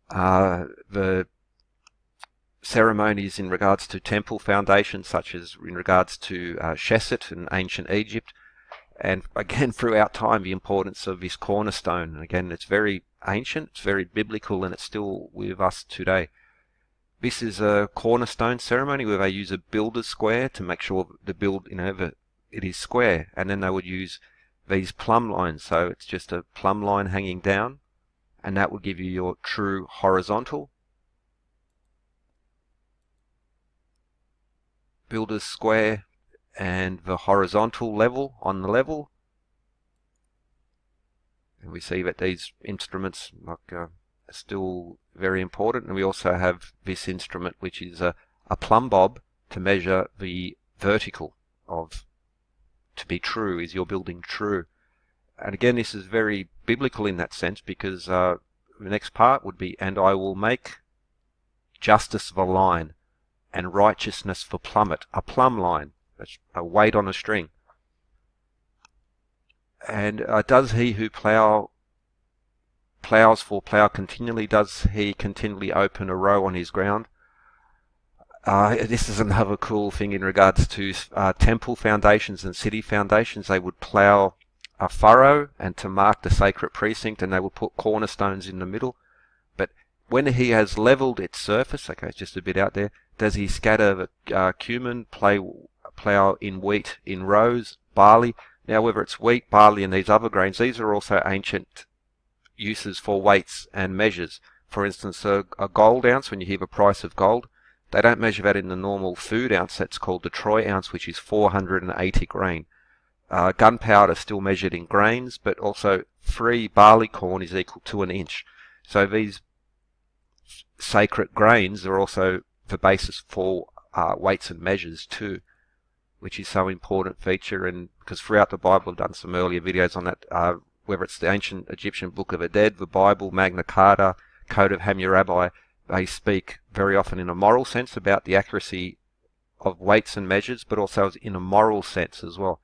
the ceremonies in regards to temple foundations, such as in regards to Shesset in ancient Egypt, and again throughout time the importance of this cornerstone. And again, it's very ancient, it's very biblical, and it's still with us today. This is a cornerstone ceremony where they use a builder's square to make sure the build, that it is square, and then they would use these plumb lines. So it's just a plumb line hanging down, and that will give you your true horizontal. Builder's square and the horizontal level on the level. And we see that these instruments are still very important. And we also have this instrument, which is a plumb bob to measure the vertical of to be true. Is your building true? And again, this is very biblical in that sense, because the next part would be, and I will make justice the line and righteousness the plummet, a plumb line. That's a weight on a string. And does he who plows for plough continually, does he continually open a row on his ground? This is another cool thing in regards to temple foundations and city foundations. They would plough a furrow and to mark the sacred precinct, and they would put cornerstones in the middle. But when he has levelled its surface, okay, it's just a bit out there, does he scatter the cumin, plough in wheat in rows, barley? Now, whether it's wheat, barley, and these other grains, these are also ancient uses for weights and measures. For instance, a gold ounce, when you hear the price of gold, they don't measure that in the normal food ounce. That's called the troy ounce, which is 480 grain. Gunpowder is still measured in grains, but also 3 barley corn is equal to an inch. So these sacred grains are also the basis for weights and measures too, which is so important feature. And because throughout the Bible, I've done some earlier videos on that, whether it's the ancient Egyptian Book of the Dead, the Bible, Magna Carta, Code of Hammurabi, they speak very often in a moral sense about the accuracy of weights and measures, but also in a moral sense as well.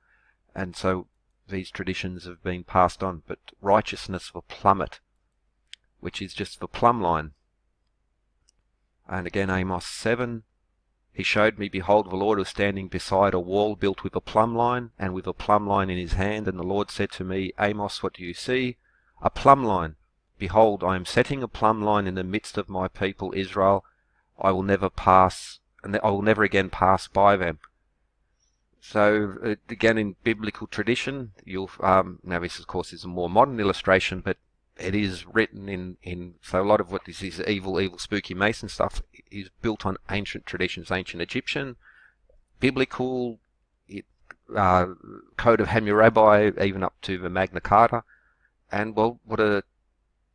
And so these traditions have been passed on. But righteousness for plummet, which is just the plumb line. And again, Amos 7, he showed me, behold, the Lord was standing beside a wall built with a plumb line, and with a plumb line in his hand. And the Lord said to me, Amos, what do you see? A plumb line. Behold, I am setting a plumb line in the midst of my people Israel. I will never again pass by them. So again, in biblical tradition, you'll now this of course is a more modern illustration, but it is written in so a lot of what this is evil spooky Mason stuff is built on ancient traditions, ancient Egyptian, biblical, Code of Hammurabi, even up to the Magna Carta. And well,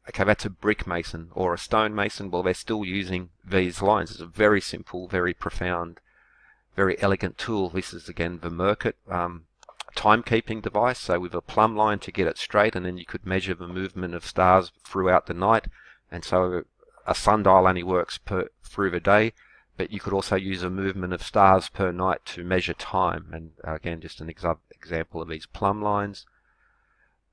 okay, that's a brick mason or a stone mason. Well, they're still using these lines. It's a very simple, very profound, very elegant tool. This is again the Merkit timekeeping device. So with a plumb line to get it straight, and then you could measure the movement of stars throughout the night. And so a sundial only works through the day, but you could also use a movement of stars per night to measure time. And again, just an example of these plumb lines.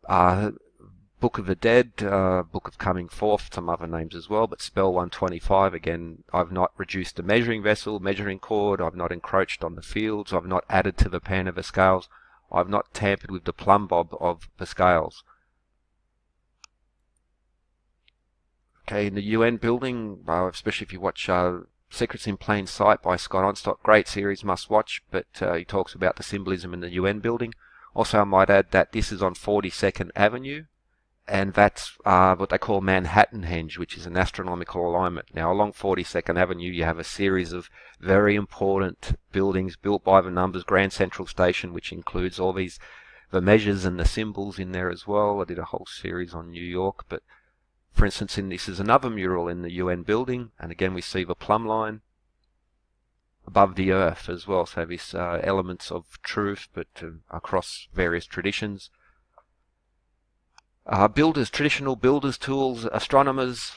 Book of the Dead, Book of Coming Forth, some other names as well, but spell 125, again, I've not reduced the measuring vessel, measuring cord, I've not encroached on the fields, I've not added to the pan of the scales, I've not tampered with the plumb bob of the scales. Okay, in the UN building, especially if you watch Secrets in Plain Sight by Scott Onstock, great series, must watch, but he talks about the symbolism in the UN building. Also, I might add that this is on 42nd Avenue, and that's what they call Manhattan Henge, which is an astronomical alignment. Now, along 42nd Avenue, you have a series of very important buildings built by the numbers. Grand Central Station, which includes all the measures and the symbols in there as well. I did a whole series on New York, but for instance, this is another mural in the UN building, and again, we see the plumb line above the earth as well. So these elements of truth, but across various traditions. Builders, traditional builders' tools, astronomers,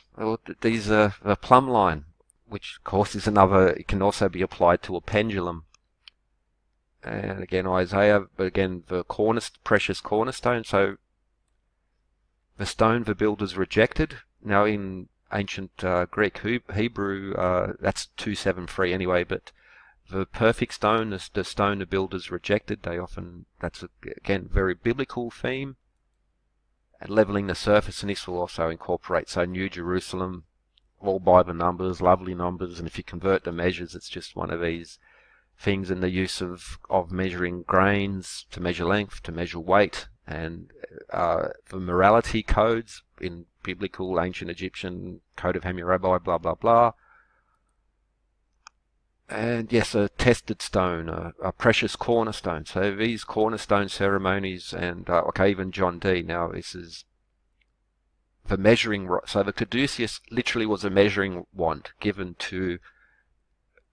these are the plumb line, which of course is another, it can also be applied to a pendulum. And again, Isaiah, but again, the precious cornerstone. So the stone the builders rejected. Now in ancient Greek, Hebrew, that's 273 anyway, but the perfect stone, the stone the builders rejected, that's again very biblical theme. And leveling the surface, and this will also incorporate, so New Jerusalem, all by the numbers, lovely numbers, and if you convert the measures, it's just one of these things, and the use of measuring grains to measure length, to measure weight, and the morality codes in biblical, ancient Egyptian, Code of Hammurabi, blah, blah, blah. And yes, a tested stone, a precious cornerstone. So these cornerstone ceremonies, and okay, even John Dee. Now this is the measuring rod. So the caduceus literally was a measuring wand given to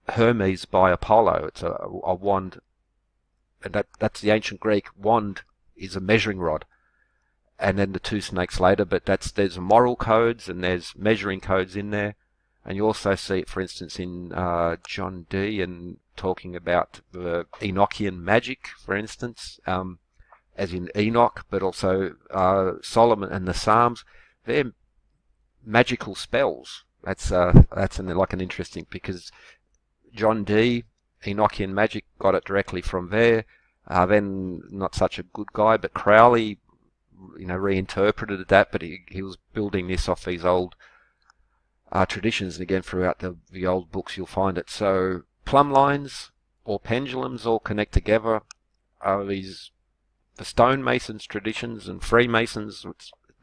Hermes by Apollo. It's a wand, and that's the ancient Greek. Wand is a measuring rod, and then the two snakes later. But there's moral codes and there's measuring codes in there. And you also see it, for instance, in John Dee, and talking about the Enochian magic, for instance, as in Enoch, but also Solomon and the Psalms. They're magical spells. That's like an interesting, because John Dee, Enochian magic, got it directly from there. Then not such a good guy, but Crowley, reinterpreted that, but he was building this off these old traditions, and again throughout the old books you'll find it. So Pluamblines or pendulums all connect together. The stonemasons traditions and Freemasons,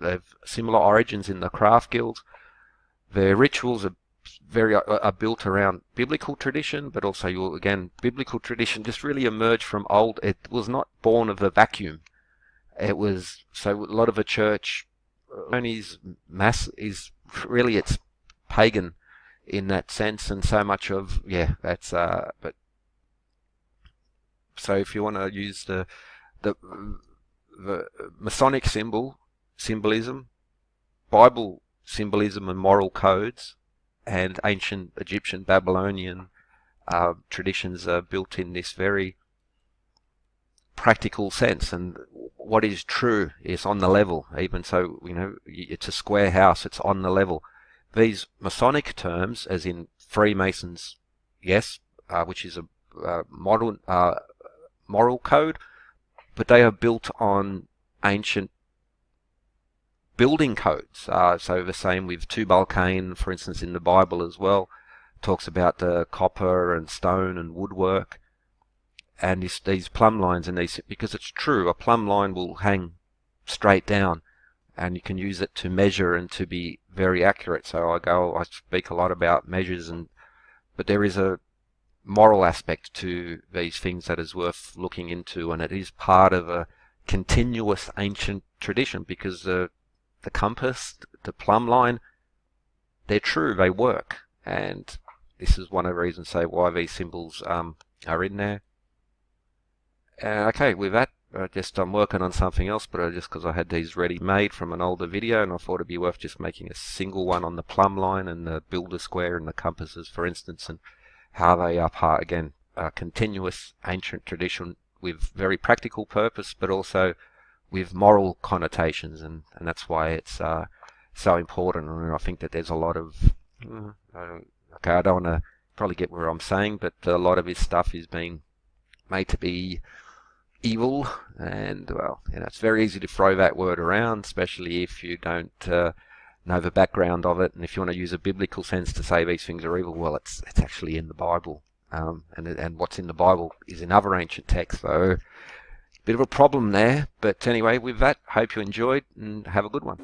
they have similar origins in the craft guilds. Their rituals are built around biblical tradition, but also biblical tradition just really emerged from old. It was not born of a vacuum. It was, so a lot of the church is really, it's pagan in that sense, and so much of that's but so if you want to use the Masonic symbolism, Bible symbolism and moral codes, and ancient Egyptian Babylonian traditions are built in this very practical sense, and what is true is on the level. Even so, it's a square house, it's on the level. These Masonic terms, as in Freemasons, yes, which is a modern moral code, but they are built on ancient building codes. So the same with Tubal Cain, for instance, in the Bible as well, talks about the copper and stone and woodwork, and these plumb lines, and because it's true, a plumb line will hang straight down, and you can use it to measure and to be very accurate. So I speak a lot about measures, but there is a moral aspect to these things that is worth looking into, and it is part of a continuous ancient tradition, because the compass, the plumb line, they're true, they work, and this is one of the reasons, say, why these symbols are in there. Okay, with that, I'm working on something else, but just because I had these ready-made from an older video, and I thought it'd be worth just making a single one on the plumb line and the builder square and the compasses, for instance, and how they are part, again, continuous ancient tradition with very practical purpose, but also with moral connotations, and that's why it's so important. And I think that there's a lot of, okay, I don't want to probably get where I'm saying, but a lot of this stuff is being made to be evil, and well, it's very easy to throw that word around, especially if you don't know the background of it, and if you want to use a biblical sense to say these things are evil, well, it's actually in the Bible, and what's in the Bible is in other ancient texts, so bit of a problem there. But anyway, with that, hope you enjoyed, and have a good one.